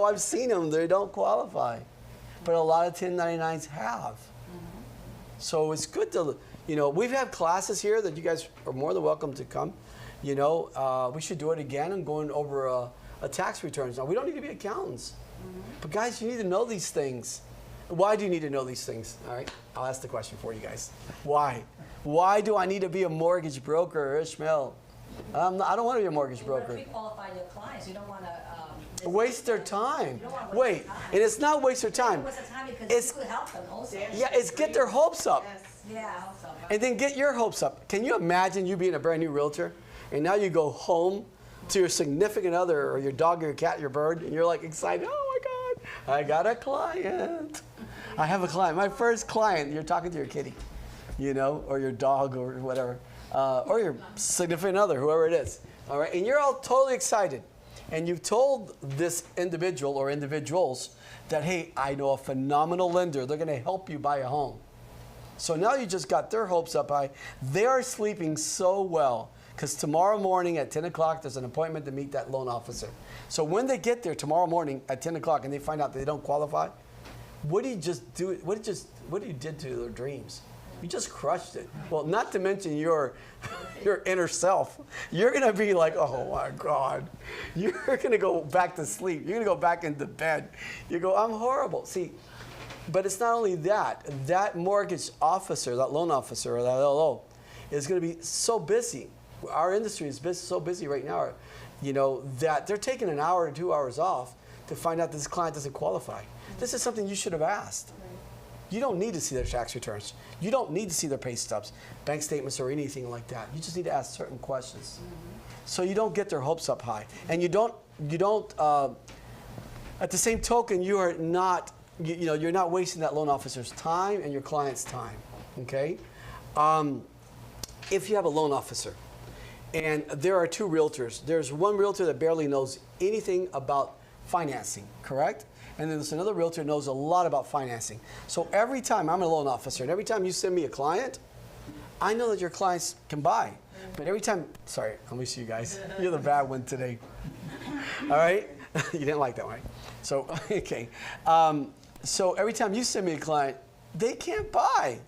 I've seen them, they don't qualify. But a lot of 1099s have. So it's good to, we've had classes here that you guys are more than welcome to come. We should do it again and going over a tax returns. Now, we don't need to be accountants. But guys, you need to know these things. Why do you need to know these things? All right, I'll ask the question for you guys. Why? Why do I need to be a mortgage broker, Ismael? I don't want to be a mortgage broker. You want to pre-qualify your clients. You don't want to waste their time. Wait, and it's not waste their time. Waste their time because you could help them also. Yeah, it's get their hopes up. Yes. Yeah, I hope so. And then get your hopes up. Can you imagine you being a brand new realtor, and now you go home to your significant other or your dog, your cat, your bird, and you're like excited, oh my God, I got a client. I have a client, my first client. You're talking to your kitty, or your dog or whatever, or your significant other, whoever it is. all right, and you're all totally excited, and you've told this individual or individuals that, hey, I know a phenomenal lender. They're going to help you buy a home. So now you just got their hopes up high. They are sleeping so well because tomorrow morning at 10 o'clock, there's an appointment to meet that loan officer. So when they get there tomorrow morning at 10 o'clock and they find out they don't qualify, what do you just do? What do you did to their dreams? You just crushed it. Well, not to mention your inner self. You're going to be like, oh my God. You're going to go back to sleep. You're going to go back into bed. You go, I'm horrible. See, but it's not only that. That mortgage officer, that loan officer, or that LO, is going to be so busy. Our industry is so busy right now, you know, that they're taking an hour or 2 hours off to find out this client doesn't qualify. This is something you should have asked. You don't need to see their tax returns. You don't need to see their pay stubs, bank statements, or anything like that. You just need to ask certain questions. So you don't get their hopes up high. And you don't at the same token, you are not, you're not wasting that loan officer's time and your client's time, okay? If you have a loan officer, and there are two realtors, there's one realtor that barely knows anything about financing, correct? And then there's another realtor who knows a lot about financing. So every time, I'm a loan officer, and every time you send me a client, I know that your clients can buy. But every time, sorry, let me see you guys. You're the bad one today. All right? You didn't like that one, right? So, okay. So every time you send me a client, they can't buy.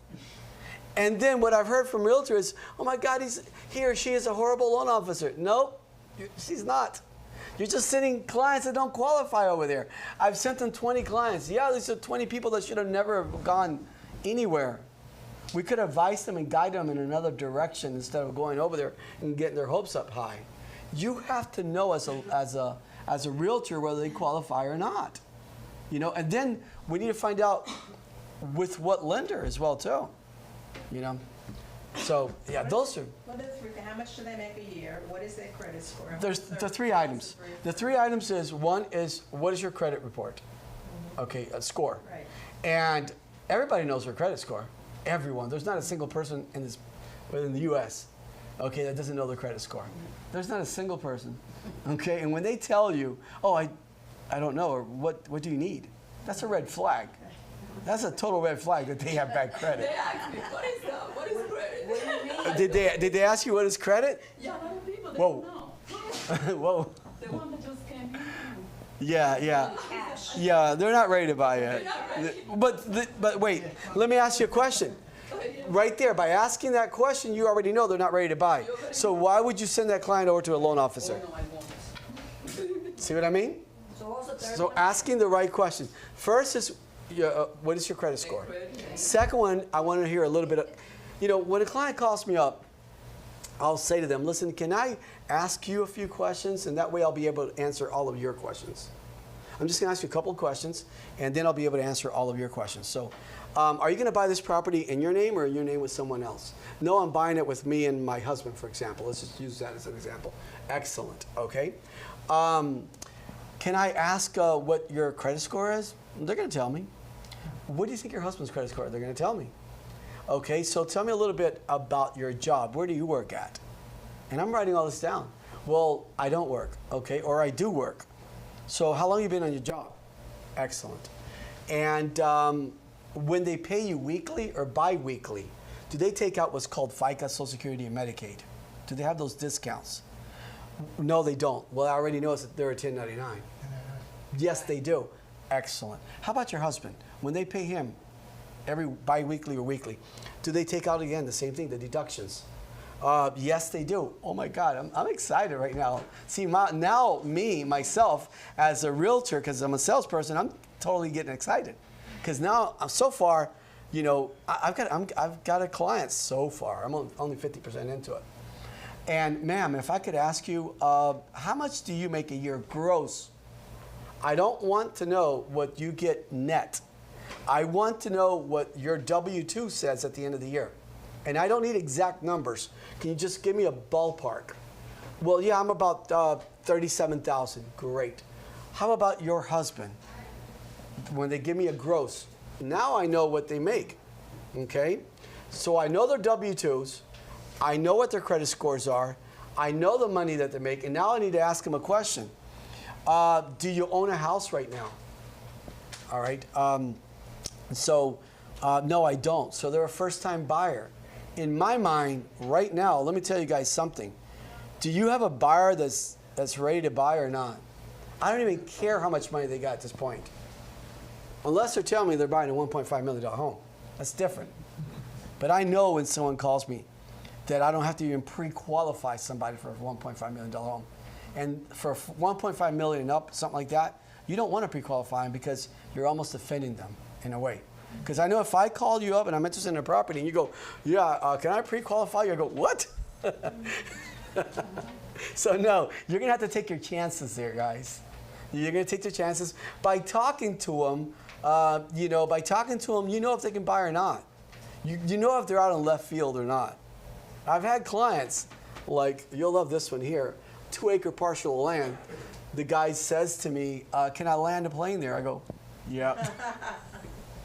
And then what I've heard from realtors is, oh my God, he or she is a horrible loan officer. Nope, she's not. You're just sending clients that don't qualify over there. I've sent them 20 clients. Yeah, these are 20 people that should have never gone anywhere. We could advise them and guide them in another direction instead of going over there and getting their hopes up high. You have to know as a realtor whether they qualify or not. You know, and then we need to find out with what lender as well too. You know. So, yeah, those are... How much do they make a year? What is their credit score? There's the three items. The three items is, one is, what is your credit report? Okay, a score. Right. And everybody knows their credit score. Everyone. There's not a single person within the U.S., okay, that doesn't know their credit score. There's not a single person, okay? And when they tell you, oh, I don't know, or what do you need? That's a red flag. That's a total red flag that they have bad credit. They asked me, what is that? What is credit? What do you mean? Did they ask you what is credit? Yeah, a lot of people, they Whoa. don't know. Whoa. The one that just came in. Yeah, they're not ready to buy yet. But wait, let me ask you a question. Right there, by asking that question, you already know they're not ready to buy. So why would you send that client over to a loan officer? Oh, no, I won't. See what I mean? So asking the right question. First is, what is your credit score? Second one, I want to hear a little bit of, when a client calls me up, I'll say to them, listen, can I ask you a few questions? And that way I'll be able to answer all of your questions. I'm just going to ask you a couple of questions, and then I'll be able to answer all of your questions. So are you going to buy this property in your name or in your name with someone else? No, I'm buying it with me and my husband, for example. Let's just use that as an example. Excellent. Okay. Can I ask what your credit score is? They're going to tell me. What do you think your husband's credit score is? They're going to tell me. Okay, so tell me a little bit about your job. Where do you work at? And I'm writing all this down. Well, I don't work, okay, or I do work. So how long have you been on your job? Excellent. And when they pay you weekly or bi-weekly, do they take out what's called FICA, Social Security, and Medicaid? Do they have those discounts? No, they don't. Well, I already know that they're a 1099. Yes, they do. Excellent. How about your husband? When they pay him every bi-weekly or weekly, do they take out again the same thing, the deductions? Yes, they do. Oh my God, I'm excited right now. See, now myself, as a realtor, because I'm a salesperson, I'm totally getting excited. Because now, so far, I've got a client so far. I'm only 50% into it. And ma'am, if I could ask you, how much do you make a year gross? I don't want to know what you get net. I want to know what your W-2 says at the end of the year. And I don't need exact numbers. Can you just give me a ballpark? Well, yeah, I'm about $37,000. Great. How about your husband? When they give me a gross, now I know what they make. Okay? So I know their W-2s. I know what their credit scores are. I know the money that they make, and now I need to ask them a question. Do you own a house right now? All right. No, I don't. So they're a first-time buyer. In my mind, right now, let me tell you guys something. Do you have a buyer that's ready to buy or not? I don't even care how much money they got at this point. Unless they're telling me they're buying a $1.5 million home. That's different. But I know when someone calls me that I don't have to even pre-qualify somebody for a $1.5 million home. And for $1.5 million and up, something like that, you don't want to pre-qualify them because you're almost offending them in a way. Because I know if I call you up and I'm interested in a property and you go, yeah, can I pre-qualify you? I go, what? So no, you're going to have to take your chances there, guys. You're going to take your chances by talking to them. You know if they can buy or not. You know if they're out in left field or not. I've had clients, like, you'll love this one here, 2-acre parcel of land. The guy says to me, can I land a plane there? I go, yeah.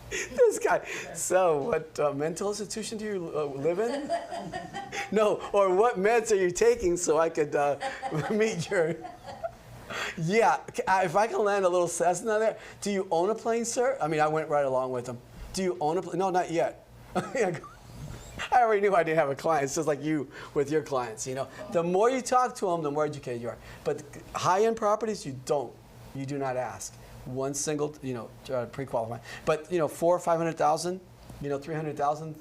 This guy, so what mental institution do you live in? No, or what meds are you taking so I could meet your... Yeah, if I can land a little Cessna there. Do you own a plane, sir? I mean, I went right along with him. Do you own a plane? No, not yet. I already knew I didn't have a client. It's just like you with your clients, you know. The more you talk to them, the more educated you are. But high-end properties, you do not ask. One single, pre-qualifying. But, 400,000 or 500,000, 300,000,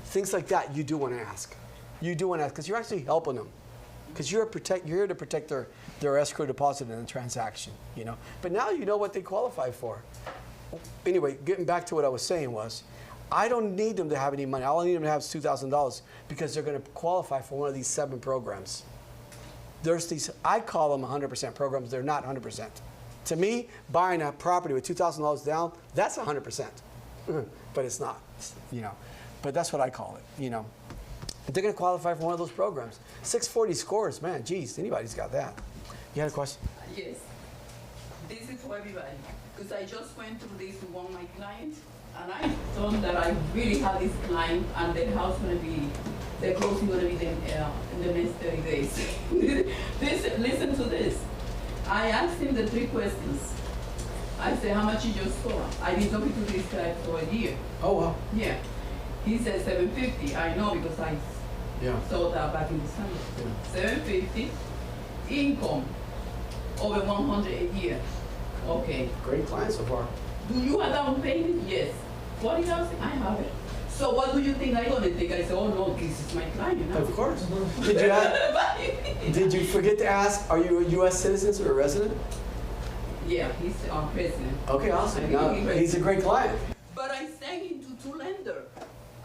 things like that, you do want to ask. You do want to ask because you're actually helping them. Because you're here to protect their escrow deposit in the transaction, But now you know what they qualify for. Anyway, getting back to what I was saying was, I don't need them to have any money. All I need them to have is $2,000 because they're going to qualify for one of these 7 programs. There's these, I call them 100% programs. They're not 100%. To me, buying a property with $2,000 down, that's 100%. But it's not, But that's what I call it, They're going to qualify for one of those programs. 640 scores, man, geez, anybody's got that. You had a question? Yes. This is for everybody. Because I just went through this with one of my clients, and I thought that I really had this client, and the house the closing going to be in the next 30 days. Listen to this. I asked him the 3 questions. I said, how much you just saw? I've been talking to this guy for a year. Oh, wow. Yeah. He said 750. I know because I saw that back in December. Yeah. 750. Income over 100 a year. Okay. Great client so far. Do you have down payment? Yes. 40,000? I have it. So what do you think I'm going to think? I said, oh no, this is my client. Of course. Did you forget to ask, are you a U.S. citizen or a resident? Yeah, he's our president. Okay, awesome. No, he's a great client. But I sent him to 2 lenders,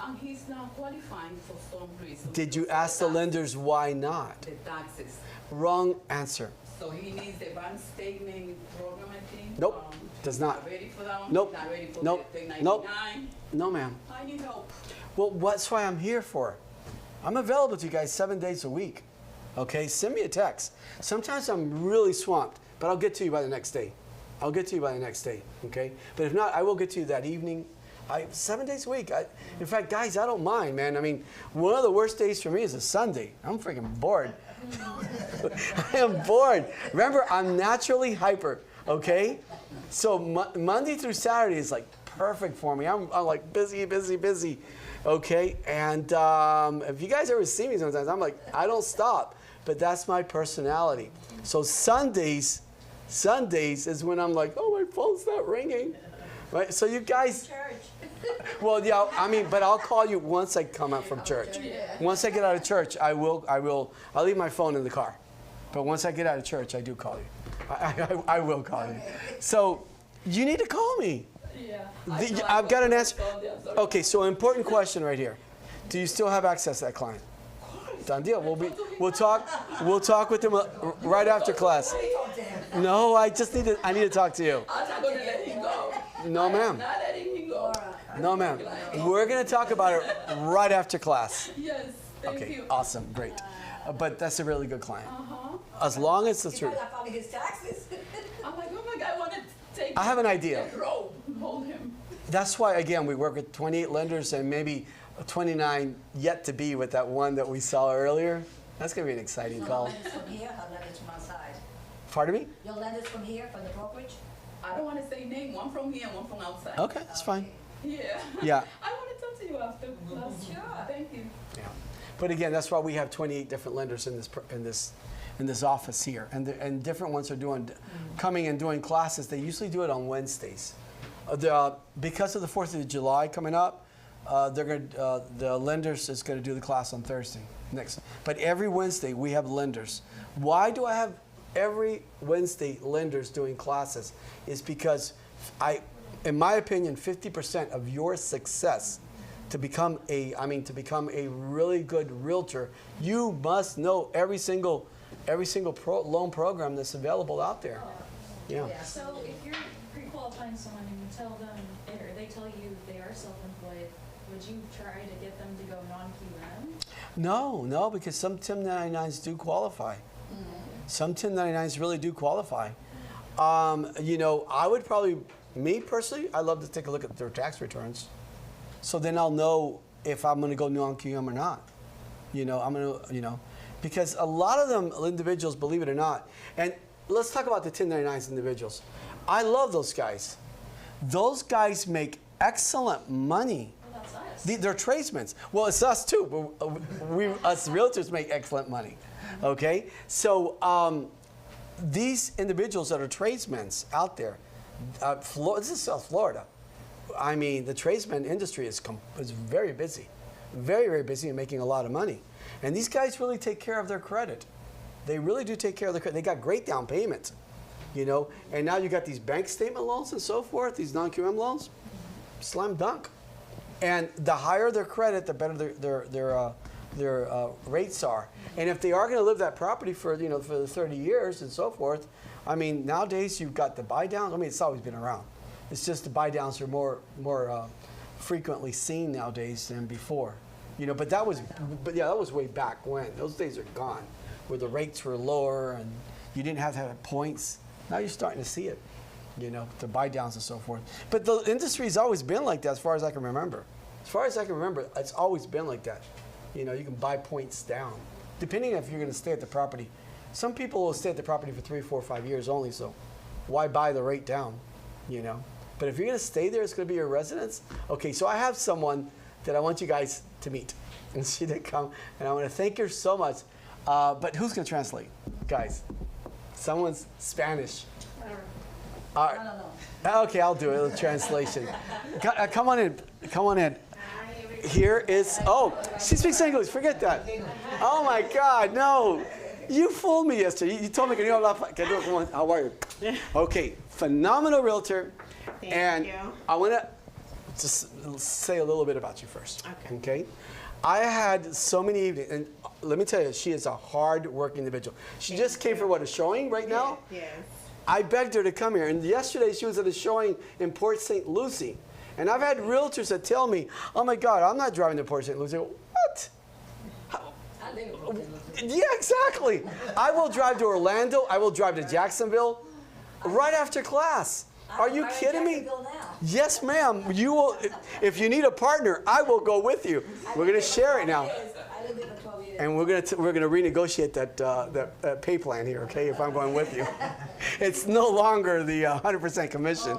and he's not qualifying for some reason. Did you ask the lenders why not? The taxes. Wrong answer. So he needs the bank statement program, I think. Nope, does not. Not ready for that one? Nope. Not ready for Nope. the 1099? Nope. No, ma'am. I need help. Well, that's why I'm here for. I'm available to you guys 7 days a week. Okay, send me a text. Sometimes I'm really swamped, but I'll get to you by the next day. Okay? But if not, I will get to you that evening. 7 days a week. In fact, guys, I don't mind, man. I mean, one of the worst days for me is a Sunday. I'm freaking bored. I am bored. Remember, I'm naturally hyper, okay? So Monday through Saturday is like perfect for me. I'm like busy, okay? And if you guys ever see me sometimes, I'm like, I don't stop. But that's my personality. So Sundays is when I'm like, oh, my phone's not ringing. Right? So you guys... Well, yeah, I mean, but I'll call you once I come out from church. Once I get out of church, I'll leave my phone in the car. But once I get out of church, I do call you. I will call you. So you need to call me. Yeah. I've got an answer. Okay, so important question right here. Do you still have access to that client? Done deal. We'll talk with him right after class. No, I need to talk to you. I'm not going to let him go. No, ma'am. Not letting him go. No, ma'am. We're going to talk about it right after class. Yes, thank Okay, you. awesome, great. But that's a really good client. Uh-huh. As long as the truth. Not filing his taxes. I'm like, oh my God, I want to take I have an idea. the rope and hold him. That's why, again, we work with 28 lenders and maybe 29 yet to be with that one that we saw earlier. That's going to be an exciting Your call. lenders from here, or lenders from outside? Pardon me? Your lenders from here, from the brokerage? I don't want to say name, one from here and one from outside. Okay, that's fine. Yeah. Yeah. I want to talk to you after class. Sure. Thank you. Yeah. But again, that's why we have 28 different lenders in this office here, and different ones are coming and doing classes. They usually do it on Wednesdays. Because of the 4th of July coming up, the lenders is going to do the class on Thursday next. But every Wednesday we have lenders. Why do I have every Wednesday lenders doing classes? Is because in my opinion, 50% of your success to become a really good realtor, you must know every single loan program that's available out there. Yeah. So if you're pre-qualifying someone and you tell them, or they tell you they are self-employed, would you try to get them to go non-QM? No, because some 1099s do qualify. Some 1099s really do qualify. I would probably, me personally, I love to take a look at their tax returns. So then I'll know if I'm going to go non-QM or not. Because a lot of them individuals, believe it or not, and let's talk about the 1099s individuals. I love those guys. Those guys make excellent money. Well, that's us. They're tradesmen. Well, it's us too, but us realtors make excellent money. Okay? So these individuals that are tradesmen out there, this is South Florida. I mean, the tradesman industry is very busy. Very, very busy and making a lot of money. And these guys really take care of their credit. They really do take care of their credit. They got great down payments, And now you got these bank statement loans and so forth, these non-QM loans, slam dunk. And the higher their credit, the better their rates are. And if they are going to live that property for for the 30 years and so forth, I mean, nowadays you've got the buy downs. I mean, it's always been around. It's just the buy downs are more frequently seen nowadays than before. But that was way back when. Those days are gone, where the rates were lower and you didn't have to have points. Now you're starting to see it, the buy downs and so forth. But the industry's always been like that as far as I can remember. As far as I can remember, it's always been like that. You can buy points down, depending if you're going to stay at the property. Some people will stay at the property for 3, 4, 5 years only, so why buy the rate down, But if you're going to stay there, it's going to be your residence. Okay, so I have someone that I want you guys to meet. And she did come, and I want to thank her so much. But who's going to translate, guys? Someone's Spanish. Okay, I'll do it. A translation. Come on in. Come on in. Here is. Oh, she speaks English. Forget that. Oh my God, no! You fooled me yesterday. You told me, how are you? Okay, phenomenal realtor. Thank you. I want to just say a little bit about you first. Okay. I had so many evenings, and let me tell you, she is a hard-working individual. She just came for a showing right now? Yes. I begged her to come here, and yesterday she was at a showing in Port St. Lucie. And I've had realtors that tell me, oh my God, I'm not driving to Port St. Lucie. What? Yeah, exactly. I will drive to Orlando. I will drive to Jacksonville right after class. Are you kidding me? Yes, ma'am. You will. If you need a partner, I will go with you. We're going to share it now, and we're going to renegotiate that pay plan here. Okay, if I'm going with you, it's no longer the 100% commission.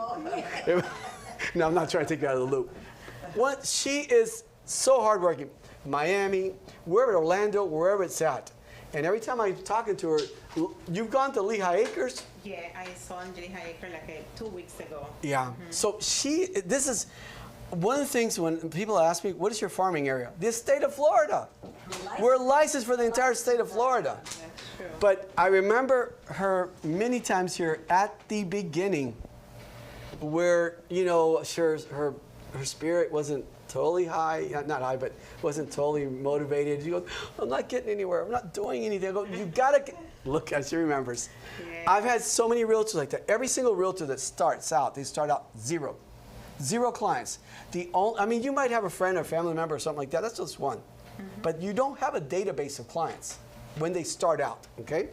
No, I'm not trying to take you out of the loop. She is so hardworking. Miami, wherever, Orlando, wherever it's at. And every time I'm talking to her, you've gone to Lehigh Acres? Yeah, I saw Lehigh Acres like 2 weeks ago. Yeah. So this is one of the things when people ask me, what is your farming area? The state of Florida. We're licensed for the entire state of Florida. That's true. But I remember her many times here at the beginning where, her spirit wasn't totally high, not high, but wasn't totally motivated. She goes, I'm not getting anywhere. I'm not doing anything. I go, you got to look, she remembers. Yeah. I've had so many realtors like that. Every single realtor that starts out, they start out zero clients. You might have a friend or family member or something like that. That's just one. Mm-hmm. But you don't have a database of clients when they start out, okay?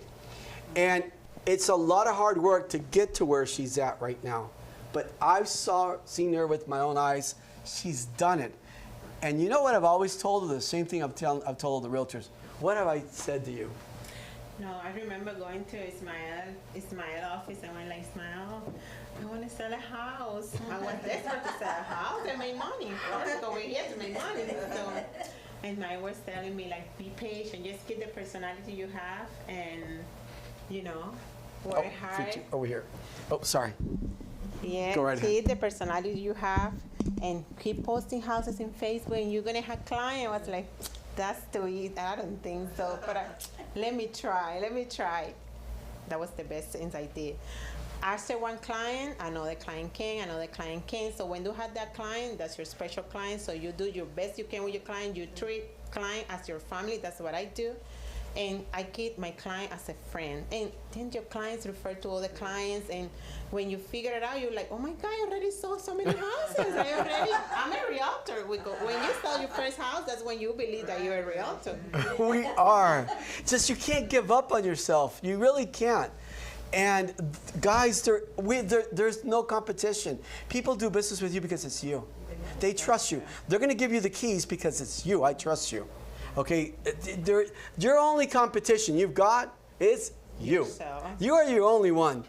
And it's a lot of hard work to get to where she's at right now. But I've seen her with my own eyes. She's done it. And you know what I've always told her? The same thing I've told the realtors. What have I said to you? No, I remember going to Ismael office and went like, Ismael, I want to sell a house. I was desperate to sell a house and make money. I was over here to make money. So, and Ismael was telling me like, be patient, just keep the personality you have and, you know, work hard. Over here. Oh, sorry. Yeah, Go right ahead. keep the personality you have and keep posting houses in Facebook and you're going to have clients. I was like, that's too easy. I don't think so. But let me try. That was the best thing I did. After one client, another client came. So when you have that client, that's your special client. So you do your best you can with your client. You treat client as your family. That's what I do. And I keep my client as a friend. And then your clients refer to other clients. And when you figure it out, you're like, oh my God, I already sold so many houses. I'm a realtor. When you sell your first house, that's when you believe that you're a realtor. We are. Just you can't give up on yourself. You really can't. And guys, there's no competition. People do business with you because it's you. They trust you. They're going to give you the keys because it's you. I trust you. Okay, your only competition you've got is you. You are your only one,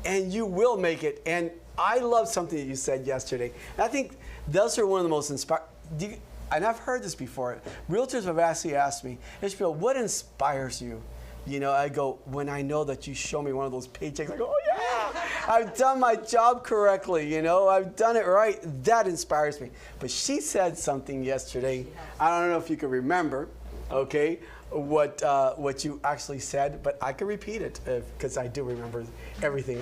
and you will make it. And I love something that you said yesterday. And I think those are one of the most inspiring. And I've heard this before. Realtors have actually asked me, Ismael, what inspires you? You know, I go, when I know that you show me one of those paychecks, I go, oh yeah, I've done my job correctly, you know, I've done it right. That inspires me. But she said something yesterday, I don't know if you can remember, okay, what you actually said, but I can repeat it because I do remember everything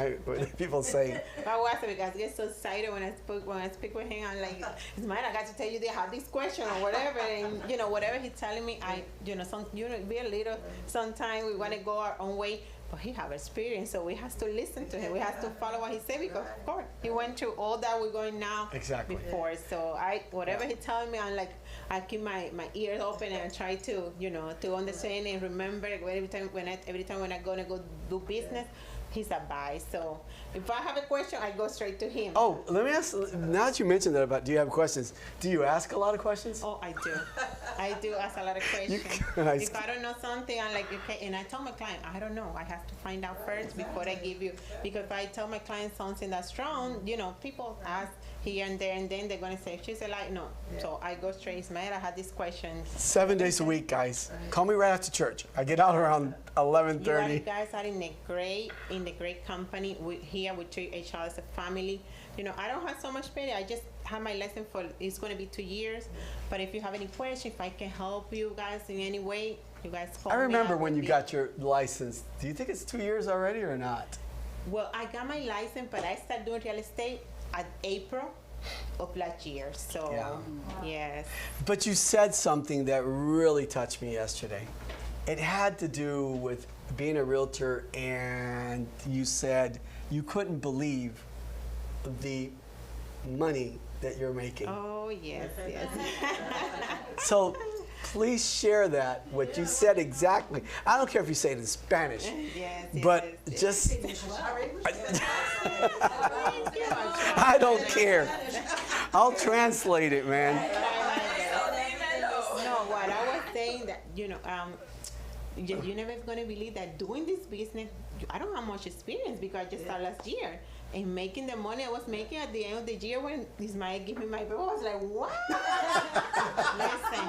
people say. I was because I get so excited when I speak with him. I'm like, Ismael, I got to tell you they have this question or whatever, and you know whatever he's telling me, be a little. Sometimes we want to go our own way, but he have experience, so we have to listen to him. We have to follow what he said because of course he went through all that we're going now before. So whatever he's telling me, I'm like, I keep my ears open and try to to understand and remember every time when I'm gonna go do business, his advice. So if I have a question, I go straight to him. Oh, let me ask. Now that you mentioned that do you have questions? Do you ask a lot of questions? Oh, I do. I do ask a lot of questions. If I don't know something, I'm like, okay, and I tell my client, I don't know. I have to find out first before I give you. Because if I tell my client something that's wrong, people ask here and there, and then they're going to say, she's a lie. No. So I go straight, Ismael, I had this question. 7 days a week, guys. Call me right after church. I get out around 11:30. You guys are in the great company. We treat each other as a family. I don't have so much pay. I just have my lesson it's going to be 2 years. But if you have any questions, if I can help you guys in any way, you guys call me. I remember when you got your license. Do you think it's 2 years already or not? Well, I got my license, but I started doing real estate at April of last year. So, yes. But you said something that really touched me yesterday. It had to do with being a realtor, and you said you couldn't believe the money that you're making. Oh, yes. So please share that, what you said exactly. I don't care if you say it in Spanish, but just, I don't care. I'll translate it, man. No, what I was saying that, you're never going to believe that doing this business, I don't have much experience because I just started last year. And making the money I was making at the end of the year when Ismael gave me my bill, I was like, what? Listen,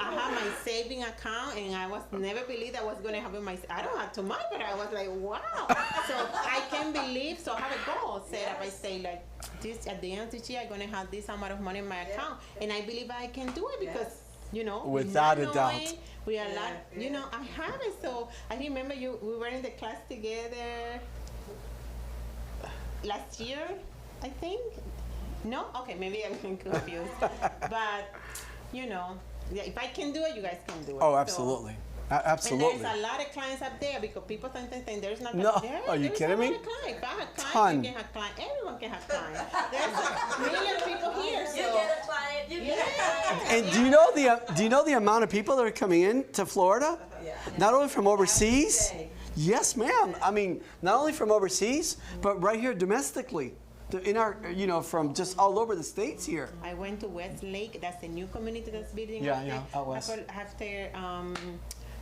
I have my saving account and I was never believed I was going to have I don't have too much, but I was like, wow. So I can't believe, so I have a goal set up. I say like, this at the end of the year, I'm going to have this amount of money in my account. And I believe I can do it because without a doubt. We are I have it. So I remember we were in the class together last year, I think. No? Okay, maybe I'm confused. But, if I can do it, you guys can do it. Oh, absolutely. Absolutely. And there's a lot of clients up there because people sometimes think there's not. No, are you kidding me? If I have clients, you can have clients. Everyone can have clients. There's a million people here. So. You get a client. You get a client. And do you know the amount of people that are coming in to Florida? Yeah. Not only from overseas. Yes, ma'am. I mean, not only from overseas, but right here domestically. In our, from just all over the states here. I went to Westlake. That's a new community that's building. Yeah, out west. After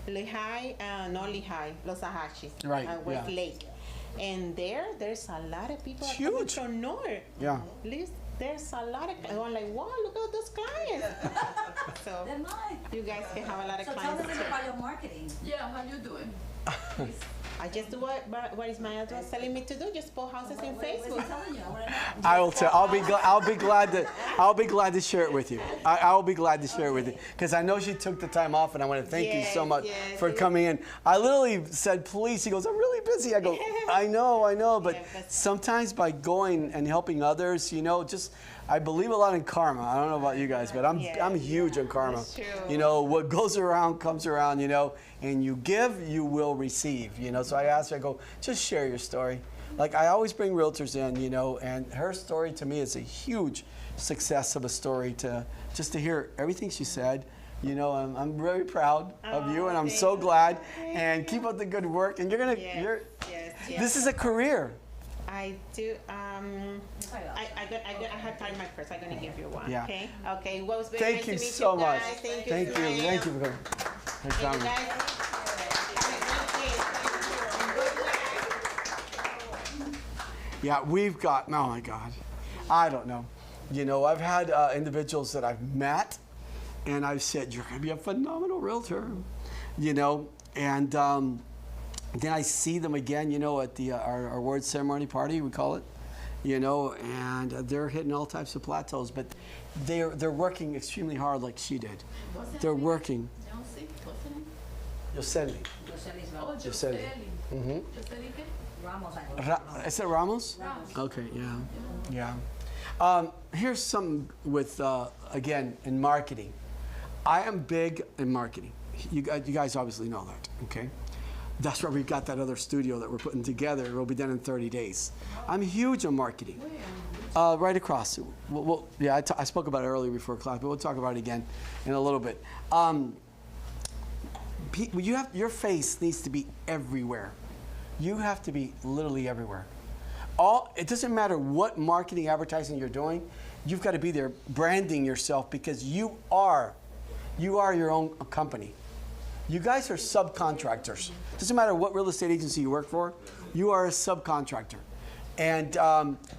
Lehigh, not Lehigh, Los Ahachis, Right, West yeah. Lake. And there's a lot of people It's that come huge. from North. Yeah. There's a lot of, I'm like, wow, look at those clients. So They're mine. you guys can have a lot of So tell clients us a too. bit about your marketing. Yeah, how you doing? I just do what Ismael was telling me to do, just post houses in What is he Facebook. telling you? I wanna know. I will tell. I'll be glad to share it with you. I'll be glad to share it with you because I know she took the time off, and I want to thank you so Yes, much yes, for yes. coming in. I literally said, "Please." He goes, "I'm really busy." I go, "I know," but Yeah, that's- sometimes by going and helping others, just I believe a lot in karma. I don't know about you guys, but I'm Yeah. I'm huge on karma. That's true. What goes around comes around. And you give, you will receive. So I asked her, I go, just share your story. Like I always bring realtors in, and her story to me is a huge success of a story to hear everything she said. I'm very proud of you, and I'm thank so you. glad. Thank And keep up the good work. And Yes, yes. this is a career. I do. I had time my purse. I'm gonna give you one. Yeah. Okay. Okay. Well, it was very Thank nice you to meet so you much. guys. Thank you. Thank you. Ismael. Thank you for coming. And For you coming. guys, have a good day. Yeah, we've got, oh my God, I don't know. I've had individuals that I've met, and I've said, you're going to be a phenomenal realtor, and then I see them again, at our award ceremony party, we call it, and they're hitting all types of plateaus, but they're working extremely hard like she did. What's that They're name? working. Yossi? What's the name? Yosemite. Yosemite's Oh, Ramos. Yoseli. Yoseli. Mm-hmm. Yoseli qué? Ramos, I go. Is it Ramos? Ramos. Okay, yeah. Here's something with, again, in marketing. I am big in marketing. You guys obviously know that, okay? That's where we've got that other studio that we're putting together. It'll be done in 30 days. I'm huge on marketing. Right across. I spoke about it earlier before class, but we'll talk about it again in a little bit. Your face needs to be everywhere. You have to be literally everywhere. It doesn't matter what marketing, advertising you're doing. You've got to be there branding yourself because you are your own company. You guys are subcontractors. Doesn't matter what real estate agency you work for, you are a subcontractor. And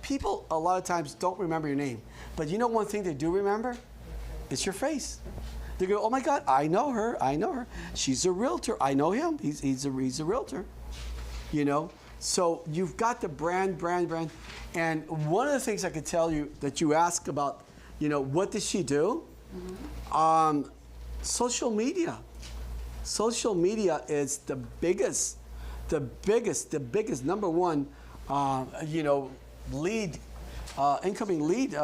people a lot of times don't remember your name. But one thing they do remember? It's your face. They go, oh my God, I know her. She's a realtor. I know him. He's a realtor. So you've got the brand. And one of the things I could tell you that you ask about, what does she do? Social media. Social media is the biggest number one, lead, incoming lead,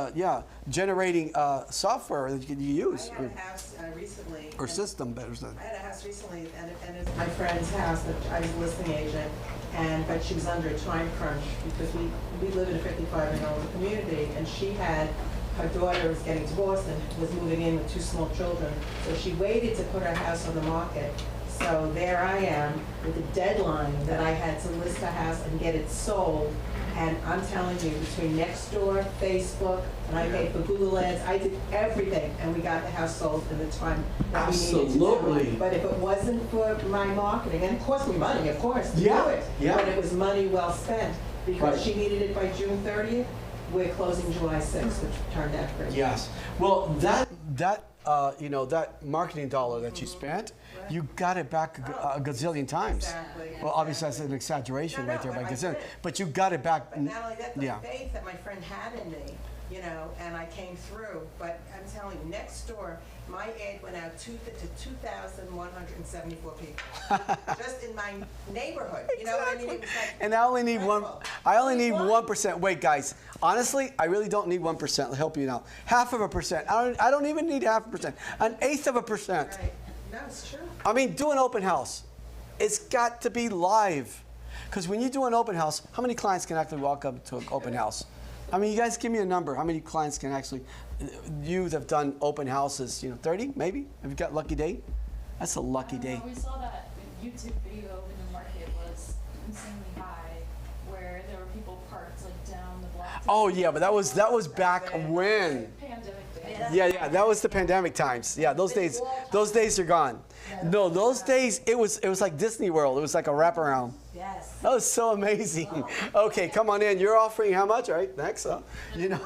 generating software that you use. I had a house recently. Or system, better said. I had a house recently, and it was my friend's house that I was a listing agent, but she was under a time crunch because we live in a 55-year-old community, and her daughter was getting divorced and was moving in with 2 small children, so she waited to put her house on the market. So there I am with a deadline that I had to list a house and get it sold. And I'm telling you, between Nextdoor, Facebook, and I paid for Google Ads, I did everything, and we got the house sold in the time that we needed to Absolutely. do it. But if it wasn't for my marketing, and it cost me money, of course, to Yeah, do it, yeah. but it was money well spent because Right. she needed it by June 30th. We're closing July 6th, which turned out great. Yes. Well, that marketing dollar that you spent, you got it back a gazillion times. Exactly. Well, obviously that's an exaggeration No, right there by I gazillion, did. but you got it back. But not only that, the Yeah. faith that my friend had in me, and I came through. But I'm telling you, next door, my ad went out to 2,174 people, just in my neighborhood. You know what I mean? It was like And I only need incredible. 1%. Wait, guys. Honestly, I really don't need 1%. I'll help you now. 0.5%. I don't even need 0.5%. 1/8%. Right. No, it's true. I mean, do an open house. It's got to be live. Because when you do an open house, how many clients can actually walk up to an open house? I mean, you guys give me a number. How many clients can actually, you have done open houses, 30 maybe? Have you got lucky day? That's a lucky day. We saw that YouTube video in the market was insanely high, where there were people parked like down the block. Oh yeah, but that was back when. Pandemic days. Yeah, that was the pandemic times. Yeah, those days are gone. No, those days it was like Disney World. It was like a wraparound. Yes. That was so amazing. Okay, come on in. You're offering how much? All right, next. You know,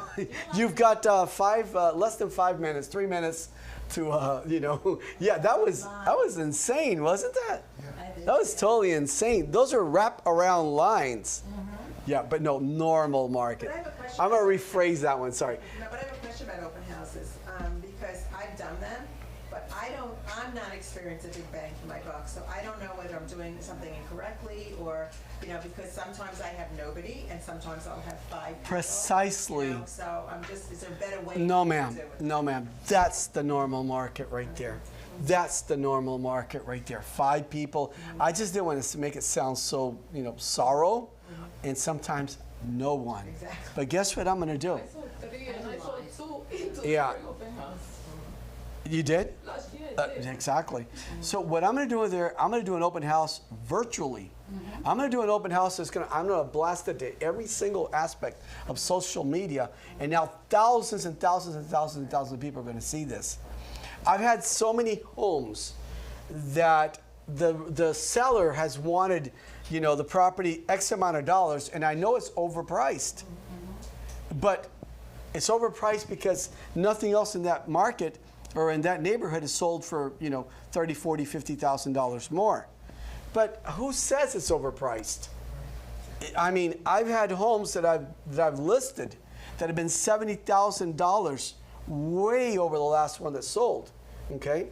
you've got less than 5 minutes, 3 minutes to, you know. Yeah, that was insane, wasn't that? That was totally insane. Those are wraparound lines. Yeah, but no, normal market. But I have a question. I'm going to rephrase that one, sorry. No, but I have a question about open houses, because I've done them, but I'm not experienced at big bang for my buck, so I don't know whether I'm doing something incorrectly or, you know, because sometimes I have nobody and sometimes I'll have 5 people. Precisely. You know, so is there a better way No, to ma'am. do it? No, ma'am. That's the normal market right there. That's the normal market right there. 5 people. I just didn't want to make it sound so, you know, sorrow, and sometimes no one. Exactly. But guess what I'm going to do? I saw 3 and I saw 2 into Yeah. the open house. You did? Last year I did. Exactly. So what I'm going to do there, I'm going to do an open house virtually. I'm going to do an open house I'm going to blast it to every single aspect of social media, and now thousands and thousands and thousands and thousands of people are going to see this. I've had so many homes that the seller has wanted, you know, the property X amount of dollars, and I know it's overpriced. But it's overpriced because nothing else in that market or in that neighborhood is sold for, you know, $30,000, $40,000, $50,000 more. But who says it's overpriced? I mean, I've had homes that I've listed that have been $70,000 way over the last one that sold, okay?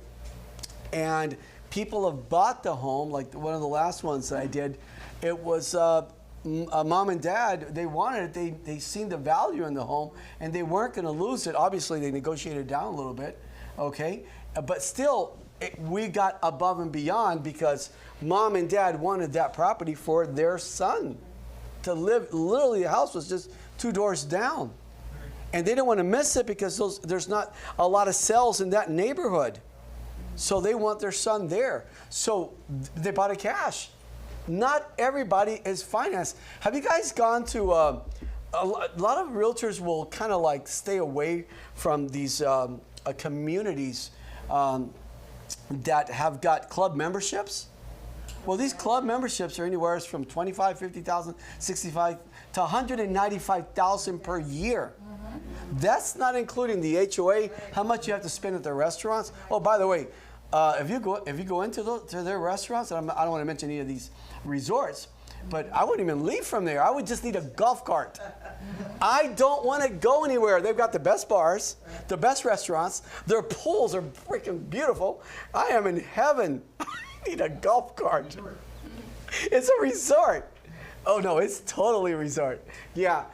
And people have bought the home, like one of the last ones that I did, it was a mom and dad, they wanted it, they seen the value in the home, and they weren't gonna lose it. Obviously, they negotiated down a little bit, okay? But still, we got above and beyond because mom and dad wanted that property for their son to live. Literally, the house was just 2 doors down. And they didn't want to miss it because there's not a lot of sales in that neighborhood. So they want their son there. So they bought it cash. Not everybody is financed. Have you guys gone to, a lot of realtors will kind of like stay away from these communities that have got club memberships? Well, these club memberships are anywhere from $25,000, $50,000, $65,000 to $195,000 per year. That's not including the HOA, how much you have to spend at the restaurants. Oh, by the way, if you go into their restaurants, and I don't want to mention any of these resorts, but I wouldn't even leave from there. I would just need a golf cart. I don't want to go anywhere. They've got the best bars, the best restaurants. Their pools are freaking beautiful. I am in heaven. I need a golf cart. It's a resort. Oh no, it's totally a resort. Yeah.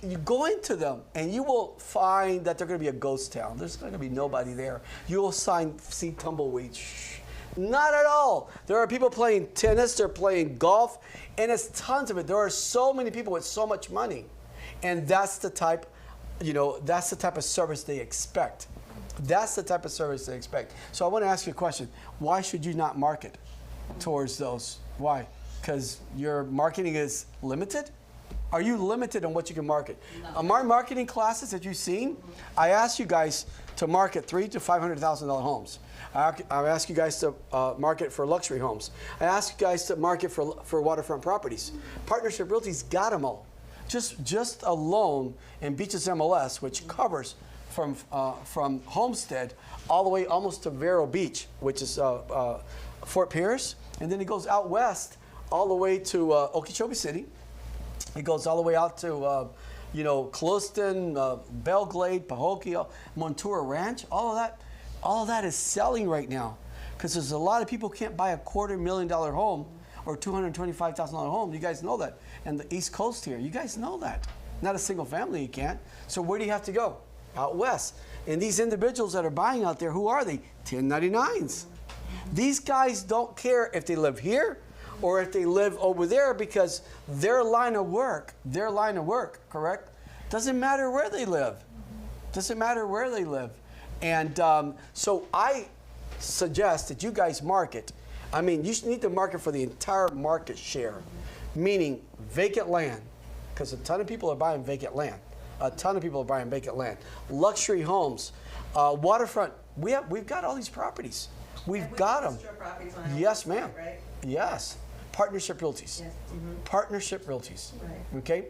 You go into them and you will find that they're going to be a ghost town. There's going to be nobody there. You will see tumbleweeds. Shh. Not at all. There are people playing tennis, they're playing golf, and it's tons of it. There are so many people with so much money. And that's the type, you know, that's the type of service they expect. That's the type of service they expect. So I want to ask you a question. Why should you not market towards those? Why? Because your marketing is limited? Are you limited on what you can market? No. My marketing classes that you've seen, I asked you guys to market $300,000 to $500,000 homes. I asked you guys to market for luxury homes. I asked you guys to market for waterfront properties. Partnership Realty's got them all. Just alone in Beaches MLS, which covers from Homestead all the way almost to Vero Beach, which is Fort Pierce, and then it goes out west all the way to Okeechobee City. It goes all the way out to, you know, Clouston, Belglade, Pahokee, Montura Ranch. All of that is selling right now because there's a lot of people who can't buy a $250,000 home or $225,000 home. You guys know that. And the East Coast here, you guys know that. Not a single family you can't. So where do you have to go? Out west. And these individuals that are buying out there, who are they? 1099s. These guys don't care if they live here or if they live over there because their line of work, correct? Doesn't matter where they live. Doesn't matter where they live. And so I suggest that you guys market. I mean, you need to market for the entire market share, meaning vacant land, because a ton of people are buying vacant land. A ton of people are buying vacant land. Luxury homes, waterfront. We've got all these properties. We've got them. Yes, ma'am. Right? Yes. Partnership Realties. Yes. Partnership Realties. Right. Okay?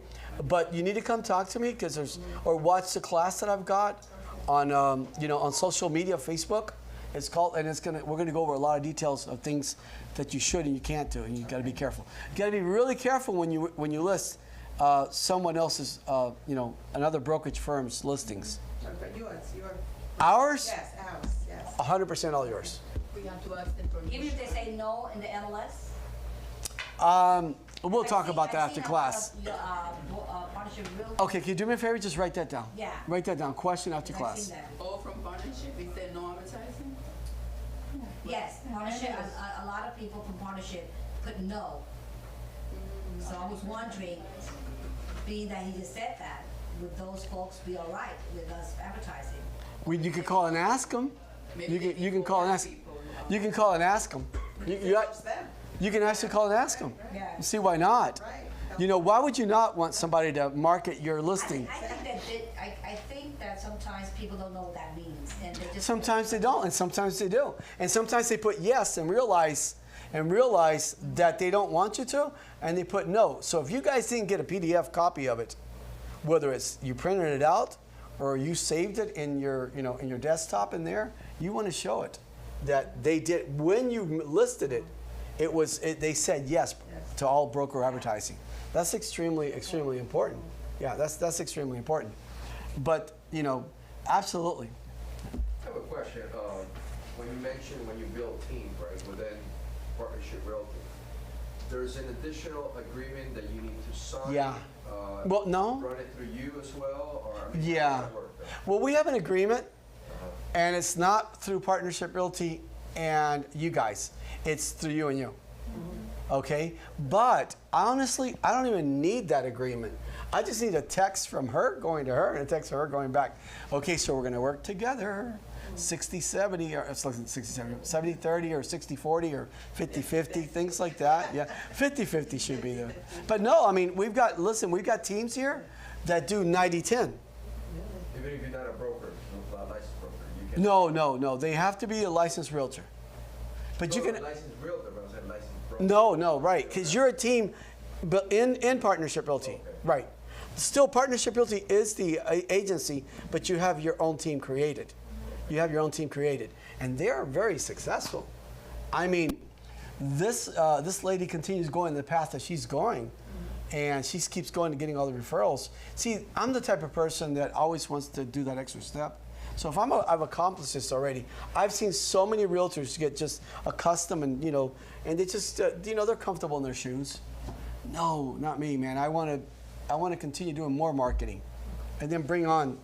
But you need to come talk to me because or watch the class that I've got on, on social media, Facebook. It's called, and we're gonna go over a lot of details of things that you should and you can't do, and you got to be careful. You got to be really careful when you list someone else's, another brokerage firm's listings. But yours. Ours? Yes, ours. Yes. 100% all yours. We have to ask them permission. Even if they say no in the MLS? We'll talk about that after class. Partnership Realty. Okay, can you do me a favor? Just write that down. Yeah. Write that down. Question after I've class. seen that. All from partnership, is there no advertising? Yes, partnership, a lot of people from partnership put no. So I was wondering, being that he just said that, would those folks be all right with us advertising? You can call and ask them. You can call and ask. You can call and ask them. You can actually call and ask them. Yeah. See, why not? Why would you not want somebody to market your listing? I think that sometimes people don't know what that means, and they just. Sometimes they don't, and sometimes they do. And sometimes they put yes and realize that they don't want you to, and they put no. So if you guys didn't get a PDF copy of it, whether it's you printed it out or you saved it in your desktop in there, you want to show it that they did when you listed it. They said yes to all broker advertising. That's extremely important. Yeah, that's extremely important. But absolutely. I have a question. When you mentioned when you build teams, right, within Partnership Realty, there's an additional agreement that you need to sign. Yeah. Well, no. Run it through you as well, or how Yeah. does that work then? Well, we have an agreement, and it's not through Partnership Realty and you guys. It's through you and you. Okay? But honestly, I don't even need that agreement. I just need a text from her going to her and a text from her going back. Okay, so we're going to work together. 60-70, or it's like 60-70, 70-30 or 60-40 or 50-50, things like that. Yeah, 50-50 should be there. But no, I mean, we've got teams here that do 90-10. Even if you're not a broker, not a licensed broker, you can. No. They have to be a licensed realtor. But you can. Licensed realtor, but I'm saying licensed broker. No, right. Because you're a team but in Partnership Realty. Okay. Right. Still, Partnership Realty is the agency, but you have your own team created. You have your own team created. And they are very successful. I mean, this lady continues going the path that she's going. And she keeps going and getting all the referrals. See, I'm the type of person that always wants to do that extra step. So if I've accomplished this already, I've seen so many realtors get just accustomed and and they just they're comfortable in their shoes. No, not me, man. I want to continue doing more marketing, and then bring on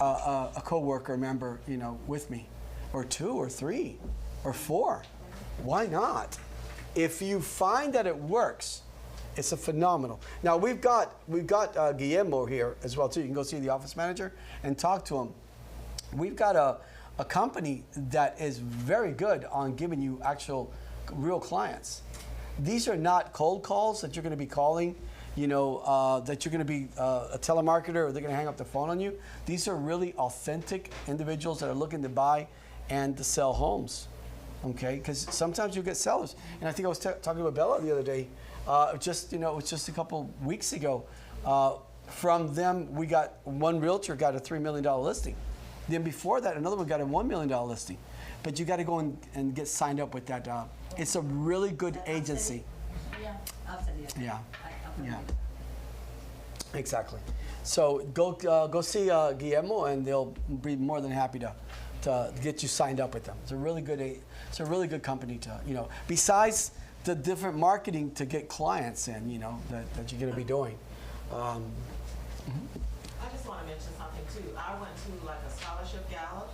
a coworker member, with me, or 2 or 3 or 4. Why not? If you find that it works, it's a phenomenal. Now we've got Guillermo here as well too. You can go see the office manager and talk to him. We've got a company that is very good on giving you actual real clients. These are not cold calls that you're going to be calling, that you're going to be a telemarketer or they're going to hang up the phone on you. These are really authentic individuals that are looking to buy and to sell homes. Okay, because sometimes you get sellers. And I think I was talking to Bella the other day, it was just a couple weeks ago. From them, we got one realtor got a $3 million listing. Then before that, another one got a $1 million listing. But you got to go and get signed up with that. It's a really good agency. Yeah. Absolutely. Yeah. Yeah. Exactly. So go see Guillermo, and they'll be more than happy to get you signed up with them. It's a really good company to besides the different marketing to get clients in that you're going to be doing. I just want to mention something too. I went to like a scholarship gala,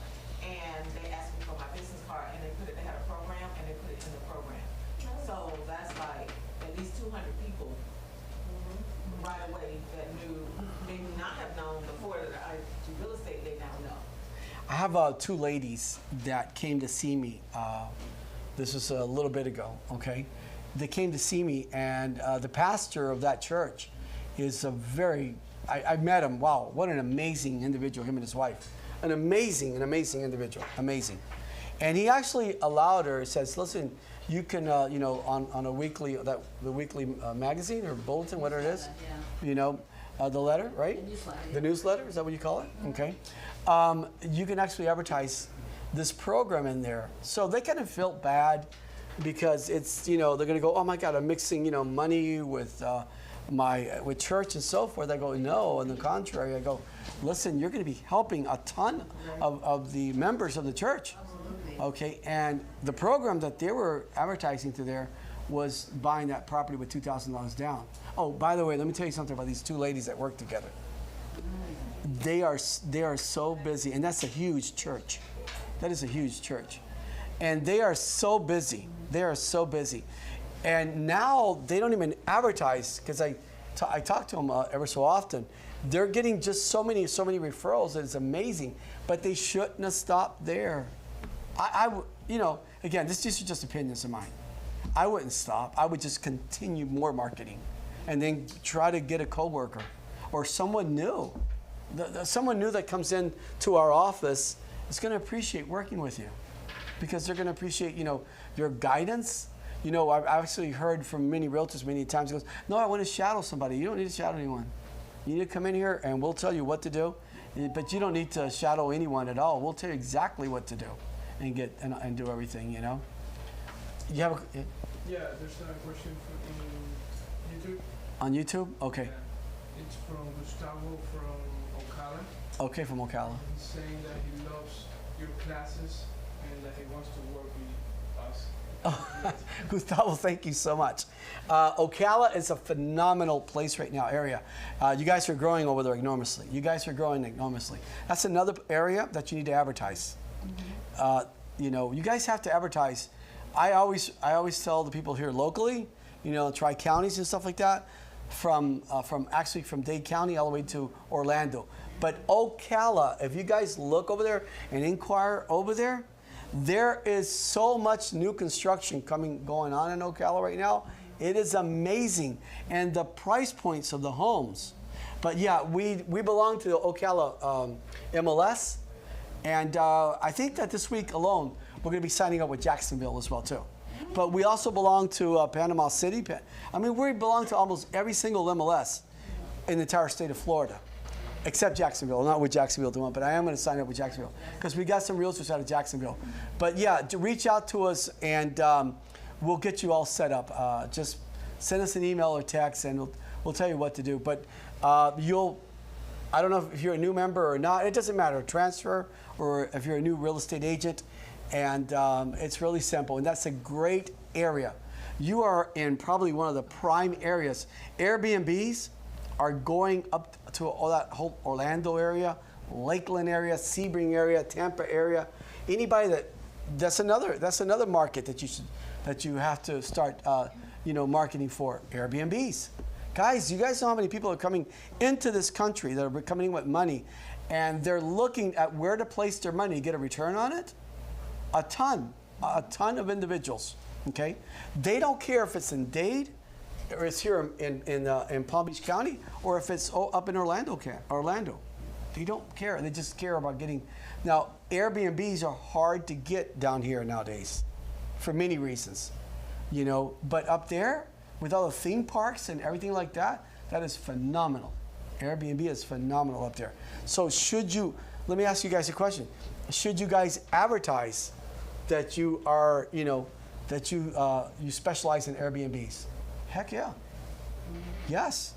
and they asked me for my business card, and they had a program, and they put it in the program. So that's like at least 200 people right away that may not have known before that I do real estate. They now know. I have 2 ladies that came to see me. This was a little bit ago. Okay, they came to see me, and the pastor of that church is a very I met him. Wow, what an amazing individual, him and his wife. An amazing individual, amazing. And he actually allowed her, says, listen, you can, you know, on a weekly, the weekly magazine or bulletin, whatever it is, you know, the letter, right? The newsletter. The newsletter, is that what you call it? Okay. You can actually advertise this program in there. So they kind of felt bad because it's, you know, they're going to go, oh my God, I'm mixing, you know, money with with church and so forth. I go, no, on the contrary. I go, listen, you're going to be helping a ton of the members of the church. Okay, and the program that they were advertising to there was buying that property with $2,000 down. Oh, by the way, let me tell you something about these two ladies that work together. They are so busy, and that's a huge church. That is a huge church. And they are so busy. They are so busy. And now they don't even advertise, because I talk to them ever so often. They're getting just so many referrals that it's amazing, but they shouldn't have stopped there. You know, again, this is just opinions of mine. I wouldn't stop. I would just continue more marketing and then try to get a coworker or someone new. Someone new that comes in to our office is going to appreciate working with you because they're going to appreciate, you know, your guidance. You know, I've actually heard from many realtors many times, goes, no, I want to shadow somebody. You don't need to shadow anyone. You need to come in here and we'll tell you what to do, but you don't need to shadow anyone at all. We'll tell you exactly what to do. And get and do everything, you know. You have Yeah, there's a question from YouTube. On YouTube? Okay. Yeah. It's from Gustavo from Ocala. Okay, from Ocala. He's saying that he loves your classes and that he wants to work with us. Oh, Gustavo, thank you so much. Ocala is a phenomenal place right now, area. You guys are growing over there enormously. You guys are growing enormously. That's another area that you need to advertise. You know, you guys have to advertise. I always tell the people here locally, you know, tri-counties and stuff like that, from Dade County all the way to Orlando. But Ocala, if you guys look over there and inquire over there, there is so much new construction going on in Ocala right now. It is amazing, and the price points of the homes. But yeah, we belong to the Ocala MLS. And I think that this week alone, we're going to be signing up with Jacksonville as well, too. But we also belong to Panama City. I mean, we belong to almost every single MLS in the entire state of Florida, except Jacksonville. Not with Jacksonville at the moment, but I am going to sign up with Jacksonville because we got some realtors out of Jacksonville. But yeah, reach out to us, and we'll get you all set up. Just send us an email or text, and we'll tell you what to do. But I don't know if you're a new member or not. It doesn't matter. Transfer, or if you're a new real estate agent, and it's really simple. And that's a great area. You are in probably one of the prime areas. Airbnbs are going up to all that whole Orlando area, Lakeland area, Sebring area, Tampa area. Anybody that's another market that you have to start you know, marketing for. Airbnbs. Guys, you guys know how many people are coming into this country that are coming in with money, and they're looking at where to place their money to get a return on it? A ton of individuals, okay? They don't care if it's in Dade, or it's here in Palm Beach County, or if it's up in Orlando. They don't care. They just care about getting. Now, Airbnbs are hard to get down here nowadays for many reasons, you know, but up there, with all the theme parks and everything like that, that is phenomenal. Airbnb is phenomenal up there. So let me ask you guys a question. Should you guys advertise that you are, you know, that you specialize in Airbnbs? Heck yeah. Yes.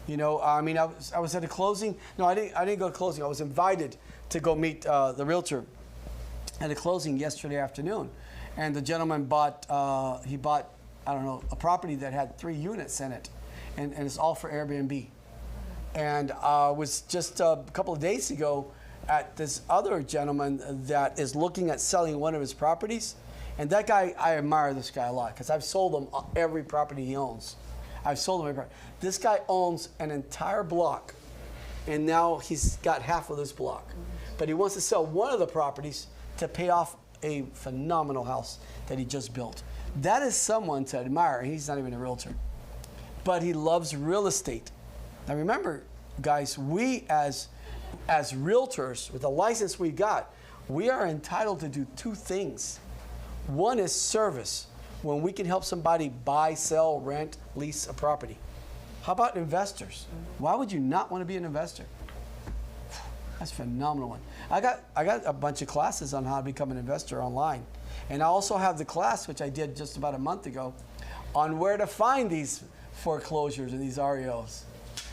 You know, I mean, I was at a closing. No, I didn't go to closing. I was invited to go meet the realtor at a closing yesterday afternoon. And the gentleman bought, I don't know, a property that had 3 units in it, and it's all for Airbnb. And was just a couple of days ago at this other gentleman that is looking at selling one of his properties. And that guy, I admire this guy a lot because I've sold him every property he owns. I've sold him every property. This guy owns an entire block, and now he's got half of this block. But he wants to sell one of the properties to pay off a phenomenal house that he just built. That is someone to admire. He's not even a realtor, but he loves real estate. Now remember, guys, we as realtors, with the license we got, we are entitled to do two things. One is service, when we can help somebody buy, sell, rent, lease a property. How about investors? Why would you not want to be an investor? That's a phenomenal one. I got a bunch of classes on how to become an investor online. And I also have the class, which I did just about a month ago, on where to find these foreclosures and these REOs.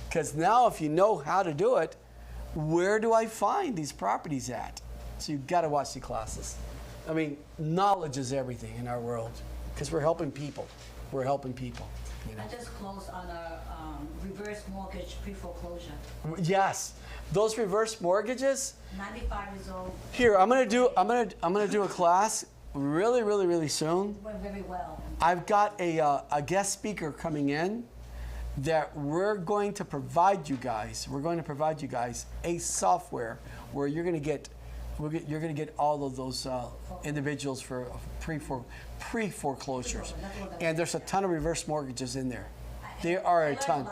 Because now if you know how to do it, where do I find these properties at? So you've got to watch the classes. I mean, knowledge is everything in our world because we're helping people. We're helping people. You know? I just closed on a reverse mortgage pre-foreclosure. Yes, those reverse mortgages. 95 years old. Here, I'm gonna do a class really soon. It went very well. I've got a guest speaker coming in that we're going to provide you guys. We're going to provide you guys a software where you're going to get all of those individuals for pre-foreclosures. And there's a ton of reverse mortgages in there. There are a ton.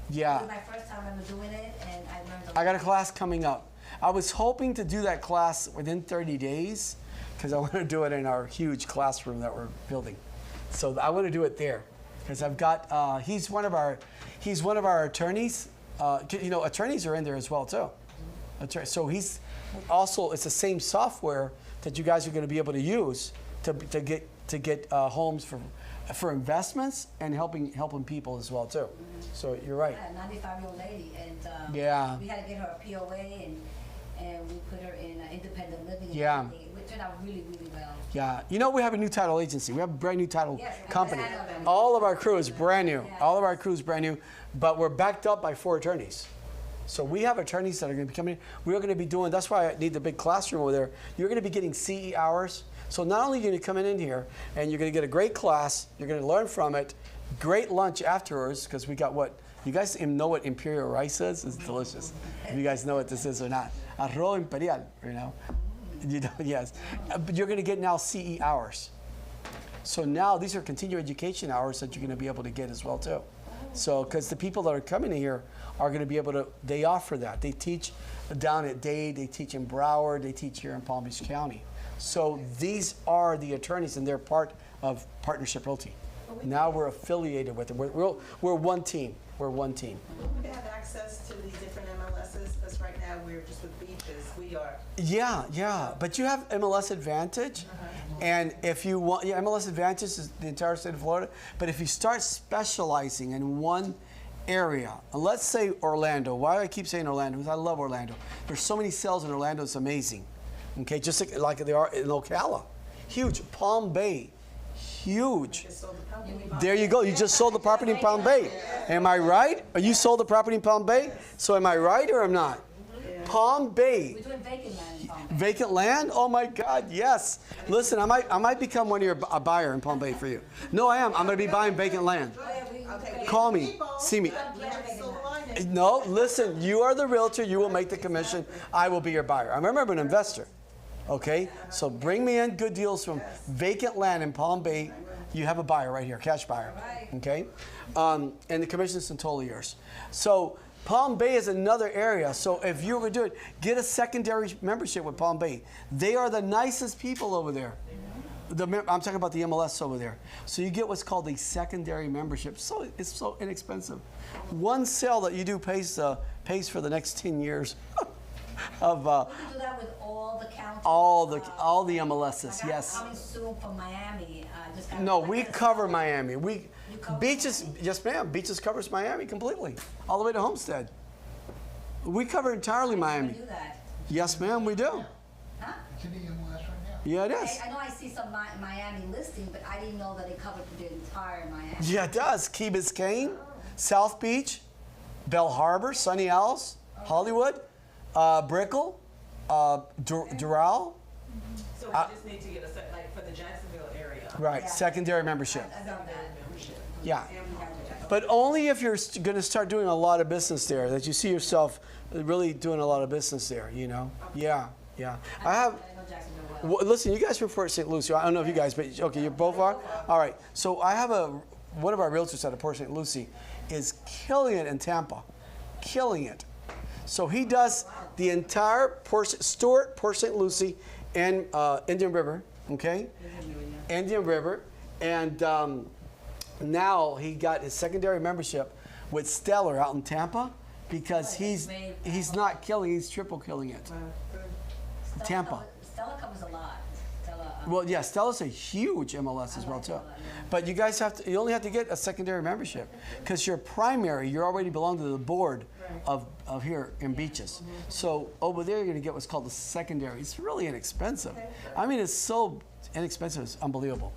Yeah. It was my first time ever doing it, and I learned a lot. I got a class coming up. I was hoping to do that class within 30 days because I want to do it in our huge classroom that we're building. So I want to do it there because I've got, he's one of our attorneys. You know, attorneys are in there as well too. So he's also, it's the same software that you guys are going to be able to use to get homes for investments and helping people as well too. So you're right. Yeah, a 95-year-old lady, and yeah, we had to get her a POA, and we put her in independent living. And yeah. it turned out really well. Yeah, you know, we have a new title agency. We have a brand new title company. I know them. All of our crew is brand new. Yeah. All of our crew is brand new, but we're backed up by 4 attorneys. So we have attorneys that are going to be coming in. We're going to be doing, that's why I need the big classroom over there. You're going to be getting CE hours. So not only are you going to come in here and you're going to get a great class, you're going to learn from it, great lunch afterwards, because we got what, you guys even know what imperial rice is? It's delicious. If you guys know what this is or not. Arroz imperial, you know? You know, yes. But you're going to get now CE hours. So now these are continuing education hours that you're going to be able to get as well too. So, because the people that are coming in here are going to be able to, they offer that. They teach down at Dade, they teach in Broward, they teach here in Palm Beach County. So these are the attorneys and they're part of Partnership Realty. Now we're affiliated with them. We're one team. We're one team. We have access to these different MLSs because right now we're just with beaches. We are. Yeah. But you have MLS Advantage. And if you want, yeah, MLS Advantage is the entire state of Florida. But if you start specializing in one area, let's say Orlando. Why do I keep saying Orlando? Because I love Orlando. There's so many sales in Orlando, it's amazing. Okay, just like they are in Ocala. Huge. Palm Bay. Huge. There you go. You just sold the property in Palm Bay. Am I right? Or you sold the property in Palm Bay? So am I right or I'm not? Palm Bay. We're doing vacant land in Palm Bay. Vacant land? Oh my God, yes. Listen, I might become one of your a buyer in Palm Bay for you. No, I am. I'm going to be buying vacant land. Call me. See me. No, listen. You are the realtor. You will make the commission. I will be your buyer. I remember I'm an investor. Okay, so bring me in good deals from vacant land in Palm Bay. You have a buyer right here, cash buyer. Okay, and the commission is totally yours. So Palm Bay is another area. So if you were to do it, get a secondary membership with Palm Bay. They are the nicest people over there. I'm talking about the MLS over there. So you get what's called a secondary membership. So it's so inexpensive. One sale that you do pays for the next 10 years. Of We do that with all the counties. all the MLSs, yes. Coming soon from Miami. No, we cover Miami. Beaches, yes ma'am. Beaches covers Miami completely, all the way to Homestead. We cover entirely Miami. Do that. Yes ma'am, we do. Huh? Yeah, it is. I know I see some Miami listing, but I didn't know that it covered the entire Miami. Yeah, it does. Key Biscayne, South Beach, Belle Harbor, Sunny Isles, Hollywood. Brickell, Doral. So we just need to get like for the Jacksonville area. Right, secondary membership. I love that. Yeah, but only if you're going to start doing a lot of business there, that you see yourself really doing a lot of business there, you know? Yeah. I have, I know Jacksonville well. well, listen, you guys from Port St. Lucie. I don't know if you guys, but okay, you both are? All right, so I have one of our realtors out of Port St. Lucie is killing it in Tampa. killing it. So he does the entire Stewart, Port St. Lucie, and Indian River, okay? Indian River. And now he got his secondary membership with Stellar out in Tampa because he's not killing, he's triple killing it. Tampa. Stella covers a lot. Well, yeah, Stella's a huge MLS as well too. But you guys you only have to get a secondary membership because your primary, you already belong to the board of here in Beaches. So over there, you're going to get what's called the secondary. It's really inexpensive. I mean, it's so inexpensive, it's unbelievable.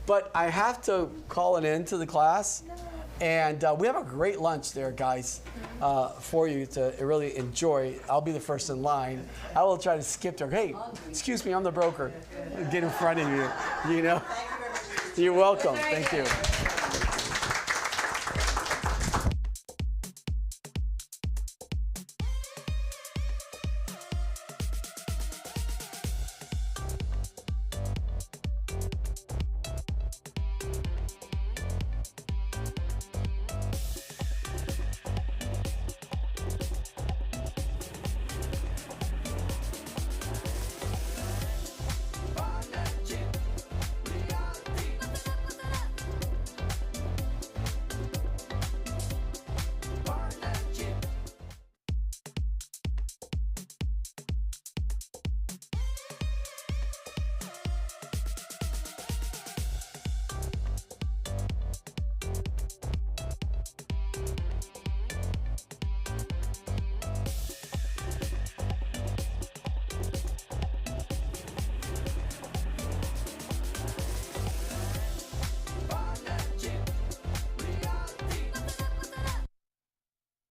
But I have to call it in to the class. And we have a great lunch there, guys, for you to really enjoy. I'll be the first in line. I will try to skip there. Hey, excuse me, I'm the broker. Get in front of you, you know. You're welcome. Thank you.